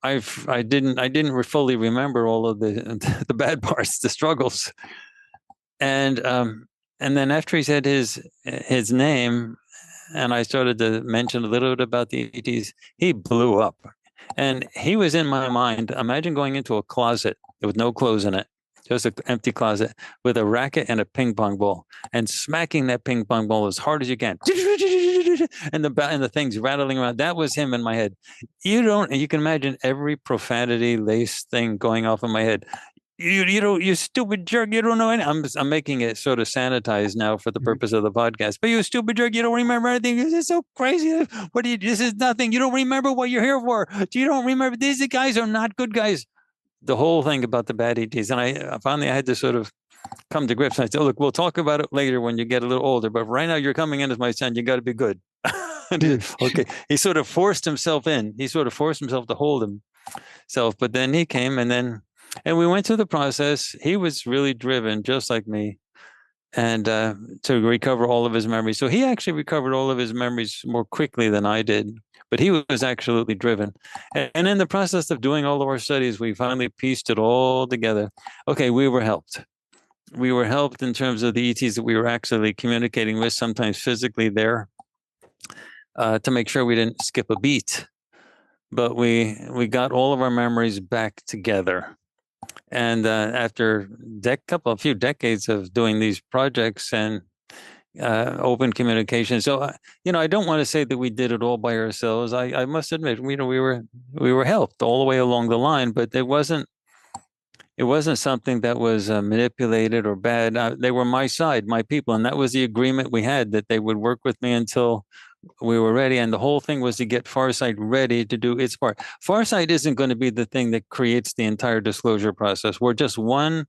I didn't fully remember all of the bad parts, the struggles, and then after he said his name, and I started to mention a little bit about the ETs, he blew up, and he was in my mind. Imagine going into a closet with no clothes in it, just an empty closet with a racket and a ping pong ball, and smacking that ping pong ball as hard as you can, and the things rattling around. That was him in my head. You can imagine every profanity laced thing going off in my head. You stupid jerk, you don't know anything. I'm making it sort of sanitized now for the purpose of the podcast. But you stupid jerk, you don't remember anything. This is so crazy. This is nothing. You don't remember what you're here for. You don't remember. These guys are not good guys. The whole thing about the bad ETs. And I finally had to sort of come to grips. And I said, look, we'll talk about it later when you get a little older. But right now you're coming in as my son. You got to be good. Okay. He sort of forced himself in. He sort of forced himself to hold himself. But then he came and we went through the process. He was really driven, just like me, and to recover all of his memories. So he actually recovered all of his memories more quickly than I did. But he was absolutely driven. And in the process of doing all of our studies, we finally pieced it all together. Okay, we were helped. We were helped in terms of the ETs that we were actually communicating with, sometimes physically there, to make sure we didn't skip a beat. but we got all of our memories back together. And after a few decades of doing these projects and open communication, so I don't want to say that we did it all by ourselves. I must admit, we were helped all the way along the line, but it wasn't something that was manipulated or bad. They were my side, my people, and that was the agreement we had, that they would work with me until we were ready. And the whole thing was to get Farsight ready to do its part. Farsight isn't going to be the thing that creates the entire disclosure process. We're just one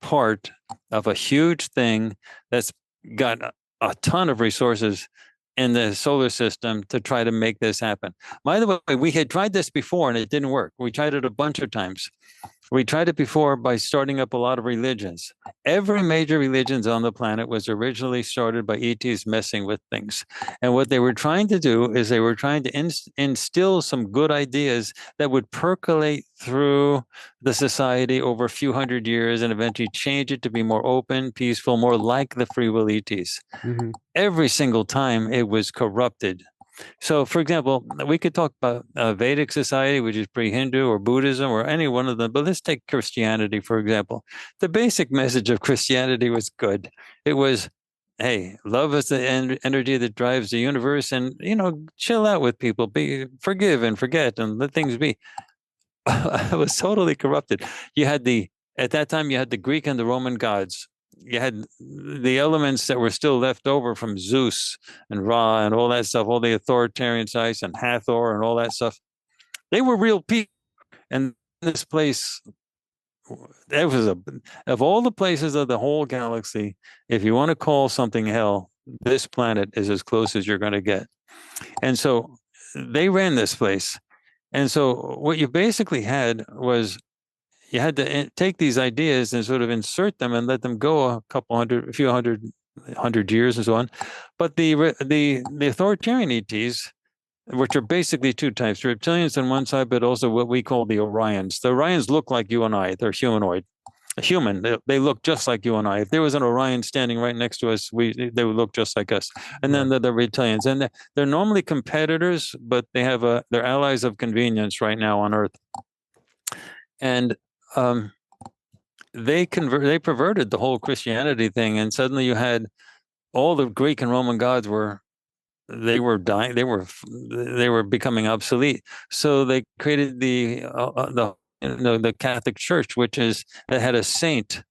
part of a huge thing that's got a ton of resources in the solar system to try to make this happen. By the way, we had tried this before and it didn't work. We tried it a bunch of times. We tried it before by starting up a lot of religions. Every major religion on the planet was originally started by ETs messing with things. And what they were trying to do is they were trying to instill some good ideas that would percolate through the society over a few hundred years and eventually change it to be more open, peaceful, more like the free will ETs. Mm-hmm. Every single time it was corrupted. So, for example, we could talk about Vedic society, which is pre-Hindu, or Buddhism, or any one of them. But let's take Christianity, for example. The basic message of Christianity was good. It was, hey, love is the energy that drives the universe, and chill out with people, forgive and forget, and let things be. It was totally corrupted. At that time, you had the Greek and the Roman gods. You had the elements that were still left over from Zeus and Ra and all that stuff, all the authoritarian sites and Hathor and all that stuff. They were real people. And this place, of all the places of the whole galaxy, if you want to call something hell, this planet is as close as you're going to get. And so they ran this place. And so what you basically had was, you had to take these ideas and sort of insert them and let them go a few hundred years and so on. But the authoritarian ETs, which are basically two types, reptilians on one side, but also what we call the Orions. The Orions look like you and I. They're humanoid. They look just like you and I. If there was an Orion standing right next to us, they would look just like us. And then the reptilians, and they're normally competitors, but they're allies of convenience right now on Earth. And they perverted the whole Christianity thing, and suddenly you had all the Greek and Roman gods were dying. They were becoming obsolete. So they created the Catholic Church, that had a saint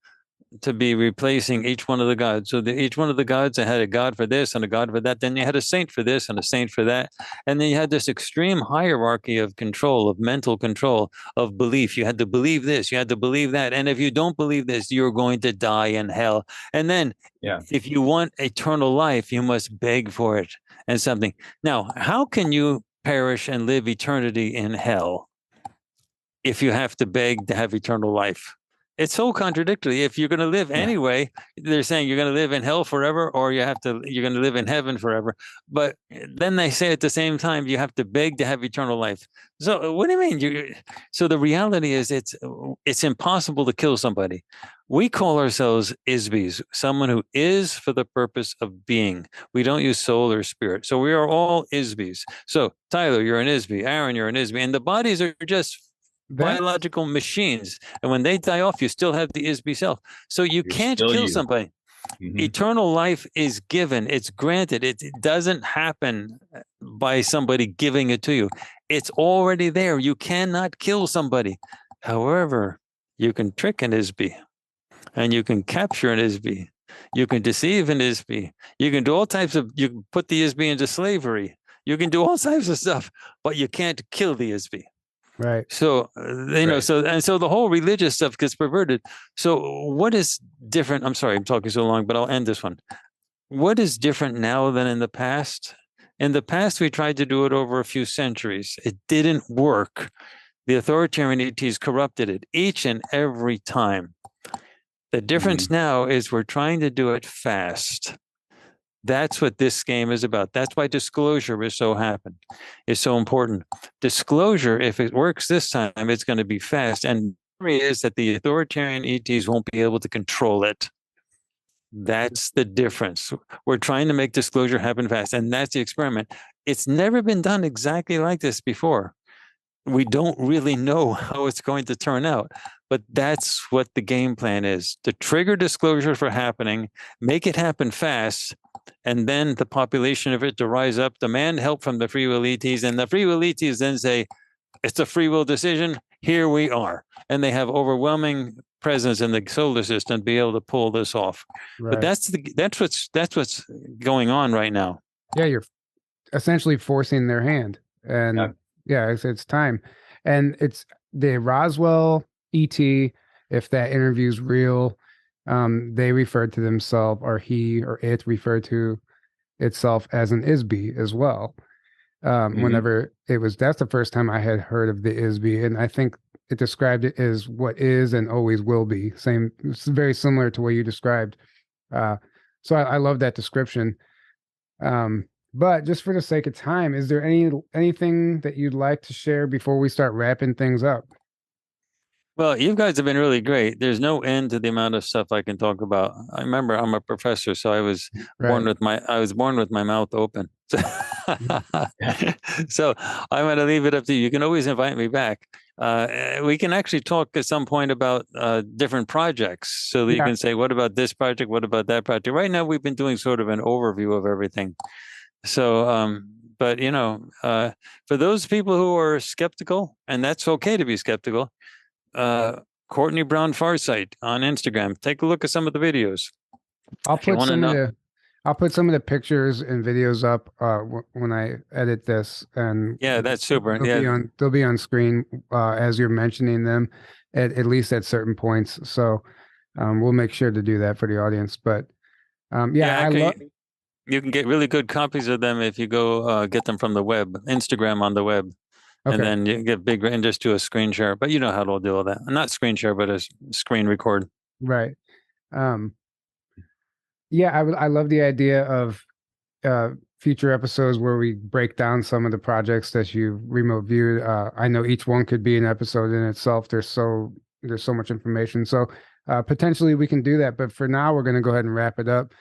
to be replacing each one of the gods. So each one of the gods, they had a god for this and a god for that. Then you had a saint for this and a saint for that. And then you had this extreme hierarchy of control, of mental control, of belief. You had to believe this, you had to believe that. And if you don't believe this, you're going to die in hell. And then if you want eternal life, you must beg for it and something. Now, how can you perish and live eternity in hell if you have to beg to have eternal life? It's so contradictory. If you're going to live anyway, they're saying you're going to live in hell forever, or you're going to live in heaven forever. But then they say at the same time, you have to beg to have eternal life. So what do you mean? So the reality is it's impossible to kill somebody. We call ourselves Isbys, someone who is for the purpose of being. We don't use soul or spirit. So we are all Isbys. So Tyler, you're an Isby. Aaron, you're an Isby. And the bodies are just biological machines, and when they die off, you still have the Isby self. So you can't kill somebody. Mm-hmm. Eternal life is given, it's granted. It doesn't happen by somebody giving it to you. It's already there. You cannot kill somebody. However, you can trick an Isby, and you can capture an Isby. You can deceive an Isby. You can do all types of. You can put the Isby into slavery. You can do all types of stuff, but you can't kill the Isby. Right. So, so the whole religious stuff gets perverted. So what is different? I'm sorry, I'm talking so long, but I'll end this one. What is different now than in the past? In the past, we tried to do it over a few centuries. It didn't work. The authoritarian ETs corrupted it each and every time. The difference now is we're trying to do it fast. That's what this game is about. That's why disclosure is so important. Disclosure, if it works this time, it's going to be fast. And the worry is that the authoritarian ETs won't be able to control it. That's the difference. We're trying to make disclosure happen fast, and that's the experiment. It's never been done exactly like this before. we don't really know how it's going to turn out. But that's what the game plan is: to trigger disclosure for happening, make it happen fast, and then the population of it to rise up, demand help from the free will ETs, and the free will ETs then say, it's a free will decision. Here we are. And they have overwhelming presence in the solar system to be able to pull this off. But Right. that's what's going on right now. Yeah, you're essentially forcing their hand. And yeah, it's time. And it's the Roswell ET, if that interview's real, they referred to themselves, or he or it referred to itself as an ISB as well. Whenever that's the first time I had heard of the ISB, and I think it described it as what is and always will be. Same, it's very similar to what you described. So I love that description. But just for the sake of time, is there anything that you'd like to share before we start wrapping things up? Well, you guys have been really great. There's no end to the amount of stuff I can talk about. I remember I'm a professor, so I was born with my mouth open. So I'm going to leave it up to you. You can always invite me back. We can actually talk at some point about different projects, so that you can say, what about this project? What about that project? Right now, we've been doing sort of an overview of everything. So, but for those people who are skeptical, and that's okay to be skeptical, Courtney Brown Farsight on Instagram. Take a look at some of the videos. I'll put some of the pictures and videos up when I edit this, and yeah, that's super. They'll be on screen as you're mentioning them, at least at certain points. So we'll make sure to do that for the audience. But you can get really good copies of them if you go get them from the web, Instagram on the web. Okay. And then you get big and just do a screen share. But you know how to do all that. Not screen share, but a screen record. Right. Yeah, I love the idea of future episodes where we break down some of the projects that you remote viewed. I know each one could be an episode in itself. There's so much information. So potentially we can do that. But for now, we're going to go ahead and wrap it up.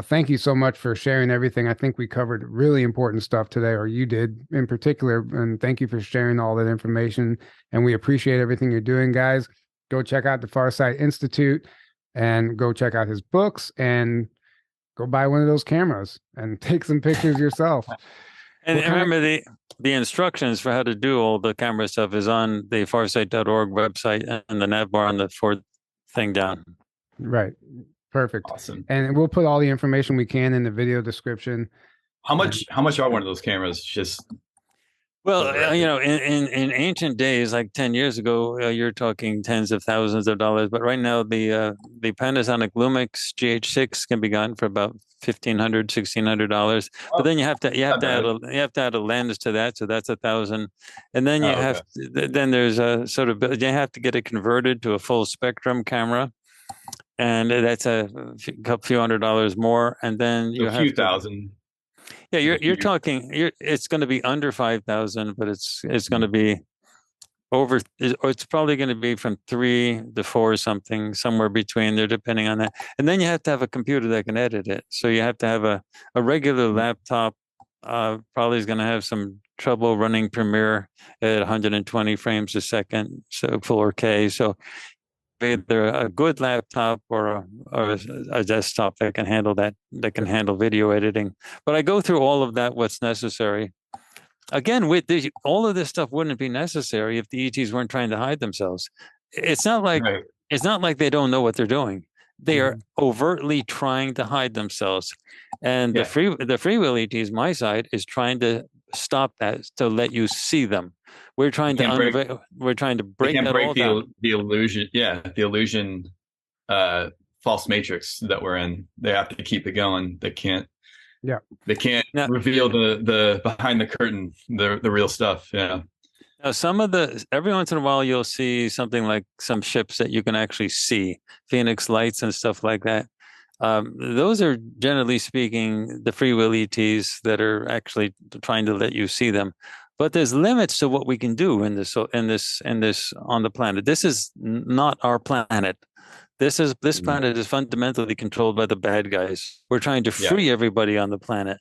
Thank you so much for sharing everything. I think we covered really important stuff today, or you did in particular. And thank you for sharing all that information. And we appreciate everything you're doing, guys. Go check out the Farsight Institute and go check out his books and go buy one of those cameras and take some pictures yourself. And remember, the instructions for how to do all the camera stuff is on the farsight.org website and the nav bar on the fourth thing down. Right. Perfect. Awesome. And we'll put all the information we can in the video description. How much are one of those cameras? Just well, in ancient days, like 10 years ago, you're talking tens of thousands of dollars. But right now, the Panasonic Lumix GH6 can be gotten for about $1,500, $1,600. But then you have to add a lens to that, so that's $1,000. And then then there's a sort of, you have to get it converted to a full spectrum camera. And that's a few $100 more, and then you have a few thousand. Yeah, you're talking. It's going to be under 5,000, but it's going to be over. It's probably going to be from 3 to 4 something, somewhere between there, depending on that. And then you have to have a computer that can edit it. So you have to have a regular laptop. Probably is going to have some trouble running Premiere at 120 frames a second, so 4K. So either a good laptop or a desktop that can handle handle video editing. But I go through all of that, what's necessary. Again, all of this stuff wouldn't be necessary if the ETs weren't trying to hide themselves. It's not like they don't know what they're doing. They are overtly trying to hide themselves. And the free will ETs, my side, is trying to stop that, to let you see them. We're trying to break that all down. The illusion, the illusion false matrix that we're in. They have to keep it going. They can't reveal the behind the curtain, the real stuff. Yeah. Now, every once in a while you'll see something like some ships that you can actually see, Phoenix lights and stuff like that. Those are, generally speaking, the free will ETs that are actually trying to let you see them. But there's limits to what we can do in this on the planet. This is not our planet. This planet is fundamentally controlled by the bad guys. We're trying to free everybody on the planet.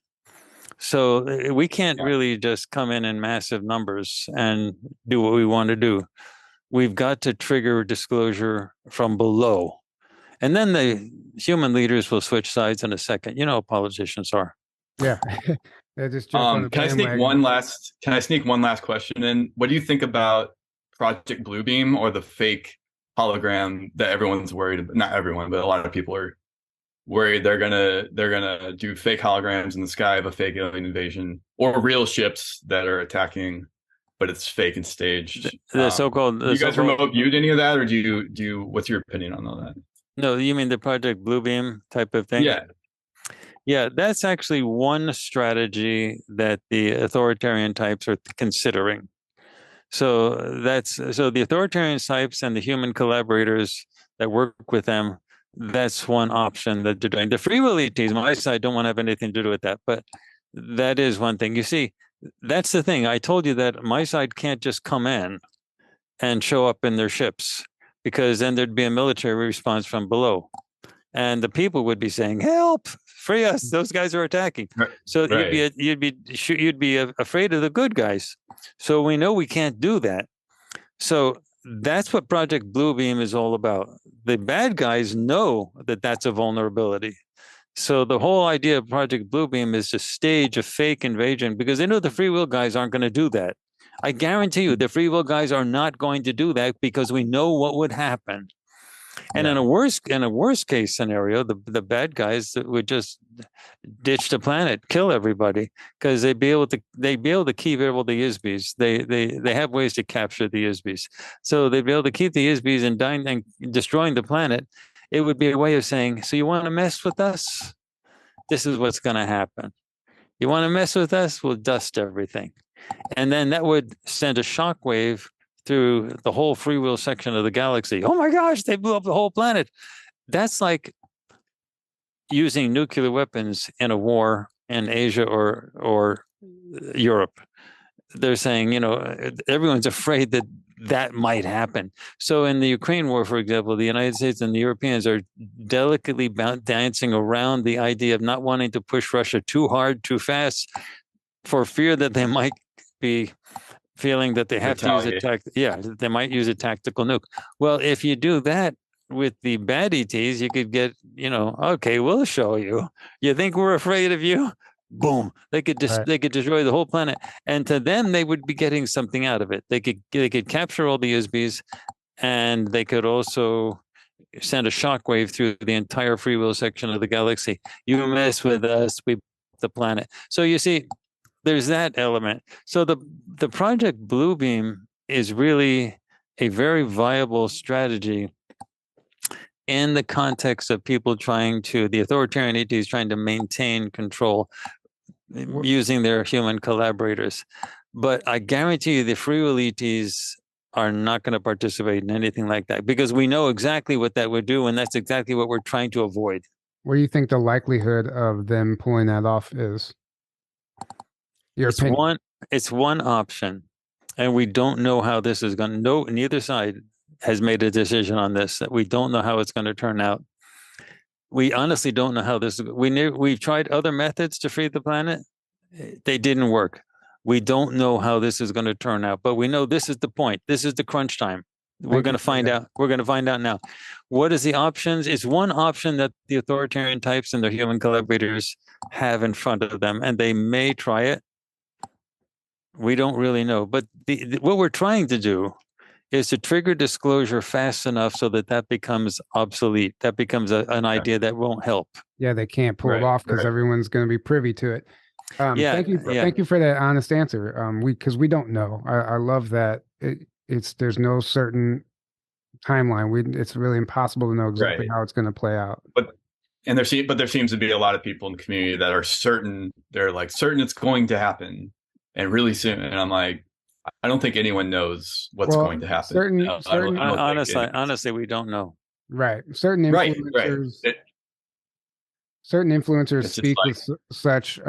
So we can't Yeah. really just come in massive numbers and do what we want to do. We've got to trigger disclosure from below. And then the human leaders will switch sides in a second. You know how politicians are. Yeah. They just jump on the Can I sneak bandwagon. one last question in? What do you think about Project Bluebeam or the fake hologram that everyone's worried about? Not everyone, but a lot of people are worried they're gonna do fake holograms in the sky of a fake alien invasion, or real ships that are attacking, but it's fake and staged. The so-called. Do you guys remote viewed any of that, or do you? What's your opinion on all that? No, you mean the Project Bluebeam type of thing? Yeah. Yeah, that's actually one strategy that the authoritarian types are considering. So the authoritarian types and the human collaborators that work with them, that's one option that they're doing. The free will ETs, my side, don't want to have anything to do with that, but that is one thing. You see, that's the thing. I told you that my side can't just come in and show up in their ships, because then there'd be a military response from below. And the people would be saying, "Help! Free us! Those guys are attacking." Right. So Right. you'd be afraid of the good guys. So we know we can't do that. So that's what Project Bluebeam is all about. The bad guys know that that's a vulnerability. So the whole idea of Project Bluebeam is to stage a fake invasion, because they know the free will guys aren't going to do that. I guarantee you the free will guys are not going to do that, because we know what would happen. And Yeah. in a worst case scenario, the bad guys would just ditch the planet, kill everybody, because they'd be able to keep all the ISBs. They have ways to capture the ISBs, so they'd be able to keep the ISBs and dying and destroying the planet. It would be a way of saying, so you want to mess with us? This is what's going to happen. You want to mess with us? We'll dust everything, and then that would send a shockwave through the whole free will section of the galaxy. Oh my gosh, they blew up the whole planet. That's like using nuclear weapons in a war in Asia or Europe. They're saying, everyone's afraid that that might happen. So in the Ukraine war, for example, the United States and the Europeans are delicately dancing around the idea of not wanting to push Russia too hard, too fast, for fear that they might be feeling that they have to use they might use a tactical nuke. Well, if you do that with the bad ETs, you could get, okay, we'll show you. You think we're afraid of you? Boom! They could they could destroy the whole planet, and to them, they would be getting something out of it. They could capture all the ISBs, and they could also send a shockwave through the entire free will section of the galaxy. You mess with us, we the planet. So you see, there's that element. So the Project Bluebeam is really a very viable strategy in the context of people the authoritarian ETs trying to maintain control using their human collaborators. But I guarantee you the free will ETs are not going to participate in anything like that, because we know exactly what that would do, and that's exactly what we're trying to avoid. What do you think the likelihood of them pulling that off is? It's one option, and we don't know how this is going to. Neither side has made a decision on this. We don't know how it's going to turn out. We honestly don't know how this. We've tried other methods to free the planet. They didn't work. We don't know how this is going to turn out, but we know this is the point. This is the crunch time. We're going to find out. We're going to find out now. What is the options? It's one option that the authoritarian types and their human collaborators have in front of them, and they may try it. We don't really know, but what we're trying to do is to trigger disclosure fast enough so that becomes obsolete. That becomes an idea that won't help. Yeah, they can't pull it off because everyone's going to be privy to it. Thank you for that honest answer. Because we don't know. I love that. There's no certain timeline. It's really impossible to know exactly how it's going to play out. But there seems to be a lot of people in the community that are certain. They're like certain it's going to happen, and really soon. And I'm like, I don't think anyone knows what's going to happen. Honestly, we don't know. Right. Certain influencers. Certain influencers speak with such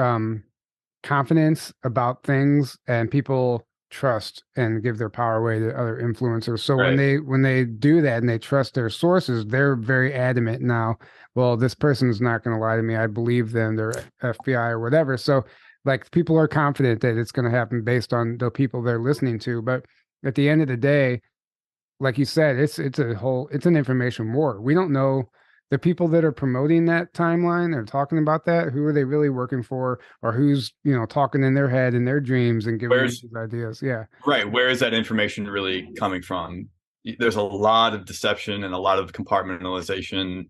confidence about things, and people trust and give their power away to other influencers. So when they do that and they trust their sources, they're very adamant now. Well, this person's not going to lie to me. I believe them. They're FBI or whatever. So like people are confident that it's going to happen based on the people they're listening to. But at the end of the day, like you said, it's an information war. We don't know the people that are promoting that timeline or talking about that, who are they really working for, or who's, talking in their head and their dreams and giving them these ideas. Yeah. Right. Where is that information really coming from? There's a lot of deception and a lot of compartmentalization.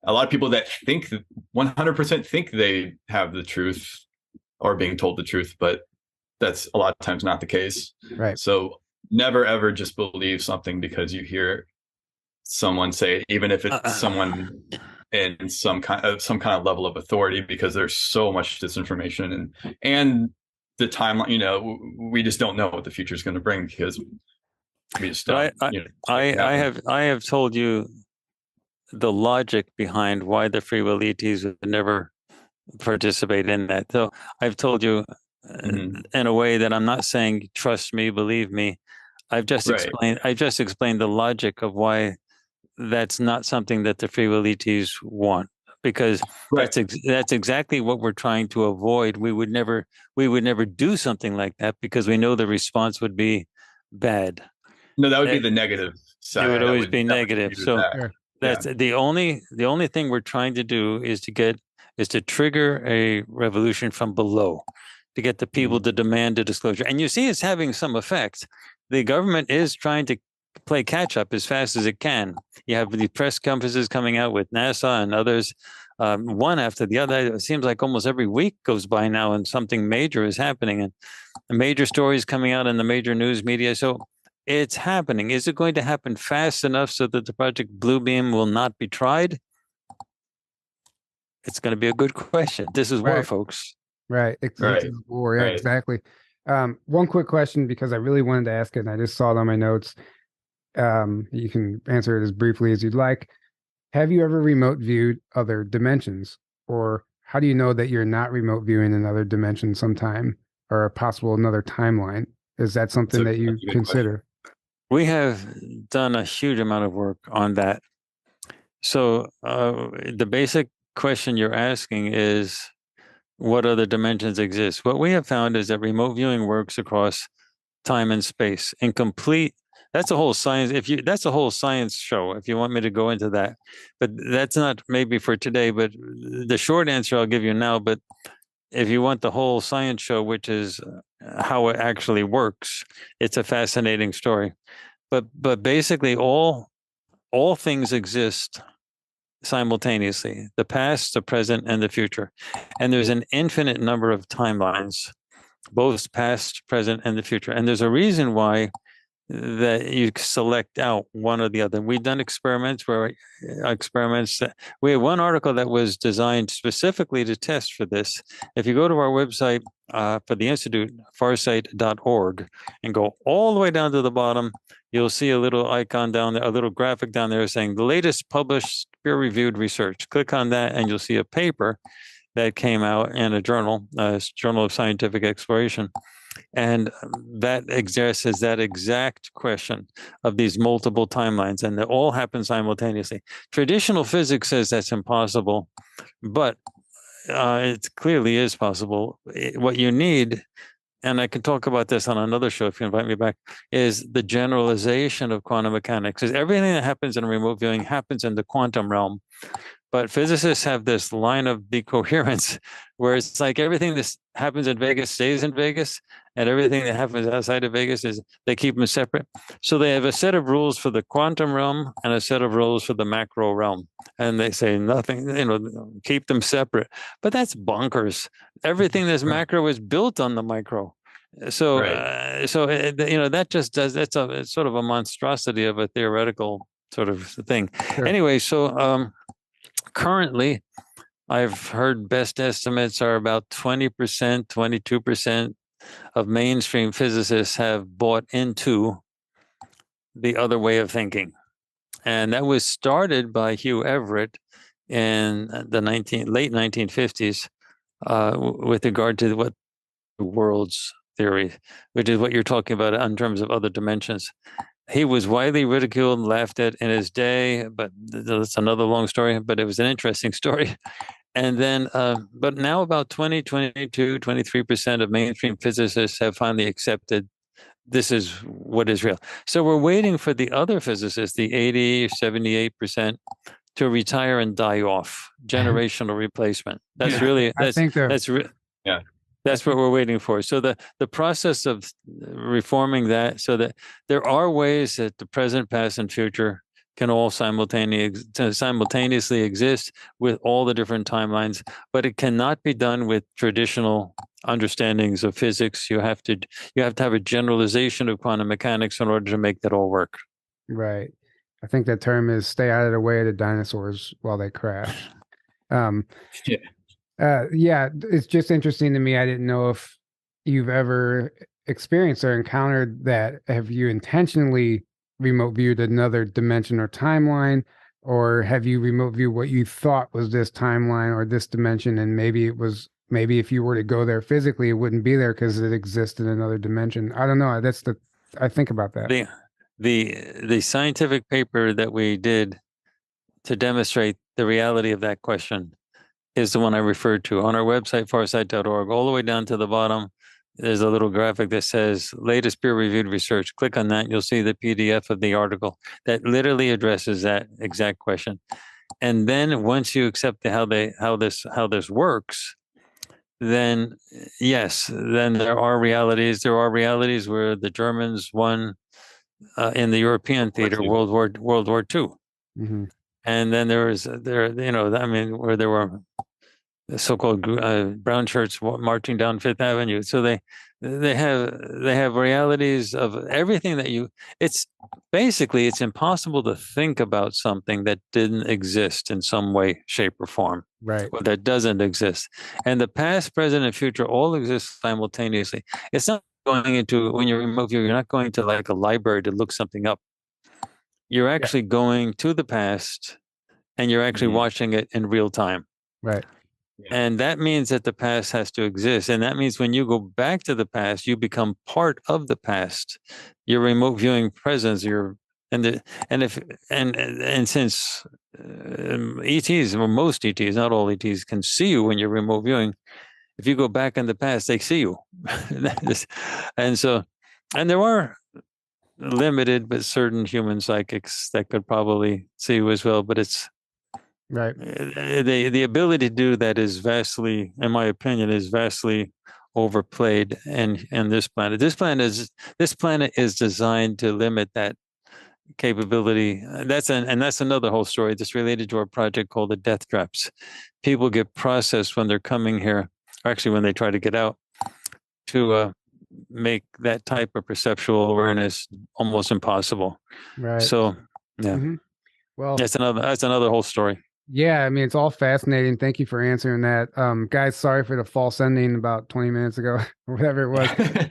A lot of people that think 100% think they have the truth or being told the truth, but that's a lot of times not the case. Right. So never ever just believe something because you hear someone say it, even if it's someone in some kind of level of authority, because there's so much disinformation and the timeline. We just don't know what the future is going to bring because we just don't. I have told you the logic behind why the free will ETs would never participate in that. So I've told you in a way that I'm not saying trust me, believe me. I've just explained the logic of why that's not something that the free will ETs want, because that's exactly what we're trying to avoid. We would never do something like that because we know the response would be bad. No, that would be the negative side. It would always be negative. So that's the only thing we're trying to do is to trigger a revolution from below, to get the people to demand a disclosure. And you see it's having some effect. The government is trying to play catch up as fast as it can. You have the press conferences coming out with NASA and others, one after the other. It seems like almost every week goes by now and something major is happening, and major stories coming out in the major news media. So it's happening. Is it going to happen fast enough so that the Project Bluebeam will not be tried? It's going to be a good question. This is war, folks. Right. Exactly. War. Yeah, exactly. One quick question, because I really wanted to ask it and I just saw it on my notes. You can answer it as briefly as you'd like. Have you ever remote viewed other dimensions? Or how do you know that you're not remote viewing another dimension sometime, or a possible another timeline? Is that something that you consider? We have done a huge amount of work on that. So the basic question you're asking is, what other dimensions exist? What we have found is that remote viewing works across time and space in complete. That's a whole science. That's a whole science show, if you want me to go into that, but that's not maybe for today. But the short answer I'll give you now. But if you want the whole science show, which is how it actually works, it's a fascinating story. But basically, all things exist simultaneously: the past, the present, and the future. And there's an infinite number of timelines, both past, present, and the future. And there's a reason why that you select out one or the other. We've done experiments we have one article that was designed specifically to test for this. If you go to our website for the Institute, farsight.org, and go all the way down to the bottom, you'll see a little icon down there, a little graphic down there saying the latest published peer-reviewed research. Click on that and you'll see a paper that came out in a journal, Journal of Scientific Exploration. And that addresses that exact question of these multiple timelines, and they all happen simultaneously. Traditional physics says that's impossible, but it clearly is possible. What you need, and I can talk about this on another show if you invite me back, is the generalization of quantum mechanics. Because everything that happens in remote viewing happens in the quantum realm. But physicists have this line of decoherence where it's like everything that happens in Vegas stays in Vegas, and everything that happens outside of Vegas they keep them separate. So they have a set of rules for the quantum realm and a set of rules for the macro realm. And they say nothing, keep them separate. But that's bonkers. Everything that's macro is built on the micro. So, that just does, it's sort of a monstrosity of a theoretical sort of thing. Sure. Anyway, so currently, I've heard best estimates are about 20%, 22% of mainstream physicists have bought into the other way of thinking. And that was started by Hugh Everett in the late 1950s with regard to what worlds theory, which is what you're talking about in terms of other dimensions. He was widely ridiculed and laughed at in his day, but that's another long story, but it was an interesting story. And then, but now about 23% of mainstream physicists have finally accepted this is what is real. So we're waiting for the other physicists, the 80 or 78%, to retire and die off. Generational replacement. That's really, I think yeah. That's what we're waiting for. So the process of reforming that, so that there are ways that the present, past, and future can all simultaneously exist with all the different timelines, but it cannot be done with traditional understandings of physics. You have to have a generalization of quantum mechanics in order to make that all work. Right. I think that term is stay out of the way of the dinosaurs while they crash. Yeah, it's just interesting to me. I didn't know if you've ever experienced or encountered that. Have you intentionally remote viewed another dimension or timeline, or have you remote viewed what you thought was this timeline or this dimension, and maybe if you were to go there physically, it wouldn't be there because it exists in another dimension. I don't know. I think about that. The scientific paper that we did to demonstrate the reality of that question is the one I referred to on our website, farsight.org. All the way down to the bottom, there's a little graphic that says latest peer-reviewed research. Click on that. You'll see the PDF of the article that literally addresses that exact question. And then once you accept how this works, then yes, then there are realities. There are realities where the Germans won in the European theater, World War II. Mm-hmm. And then where there were the so-called brown shirts marching down Fifth Avenue. So they have realities of everything that it's impossible to think about something that didn't exist in some way, shape, or form. Right. Or that doesn't exist. And the past, present, and future all exist simultaneously. It's not going into, when you're remote view, you're not going to like a library to look something up. You're actually going to the past and you're actually watching it in real time. Right. And that means that the past has to exist. And that means when you go back to the past, you become part of the past. Your remote viewing presence, since ETs, or most ETs, not all ETs, can see you when you're remote viewing. If you go back in the past, they see you. And there are limited but certain human psychics that could probably see you as well, but it's right. The ability to do that is vastly, in my opinion, overplayed in this planet. This planet is designed to limit that capability. That's another whole story that's related to our project called the death traps. People get processed when they're coming here, or actually when they try to get out, to make that type of perceptual awareness almost impossible. Right. So, yeah. Mm-hmm. Well, that's another whole story. Yeah, I mean, it's all fascinating. Thank you for answering that. Guys, sorry for the false ending about 20 minutes ago, or whatever it was.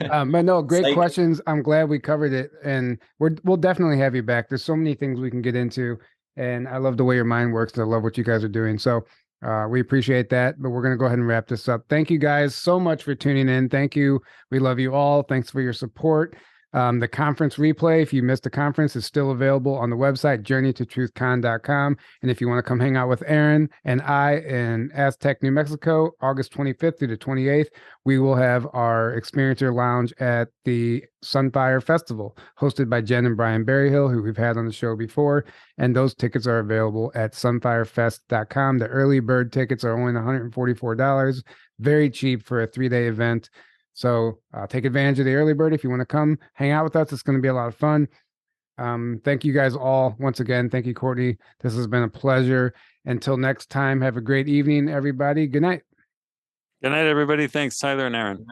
But no, great questions. I'm glad we covered it, and we'll definitely have you back. There's so many things we can get into, and I love the way your mind works. I love what you guys are doing. So we appreciate that, but we're going to go ahead and wrap this up. Thank you guys so much for tuning in. Thank you. We love you all. Thanks for your support. The conference replay, if you missed the conference, is still available on the website, journeytotruthcon.com. And if you want to come hang out with Aaron and I in Aztec, New Mexico, August 25th through the 28th, we will have our Experiencer Lounge at the Sunfire Festival, hosted by Jen and Brian Berryhill, who we've had on the show before. And those tickets are available at sunfirefest.com. The early bird tickets are only $144, very cheap for a 3-day event. So take advantage of the early bird if you want to come hang out with us. It's going to be a lot of fun. Thank you guys all once again. Thank you, Courtney. This has been a pleasure. Until next time, have a great evening, everybody. Good night. Good night, everybody. Thanks, Tyler and Aaron.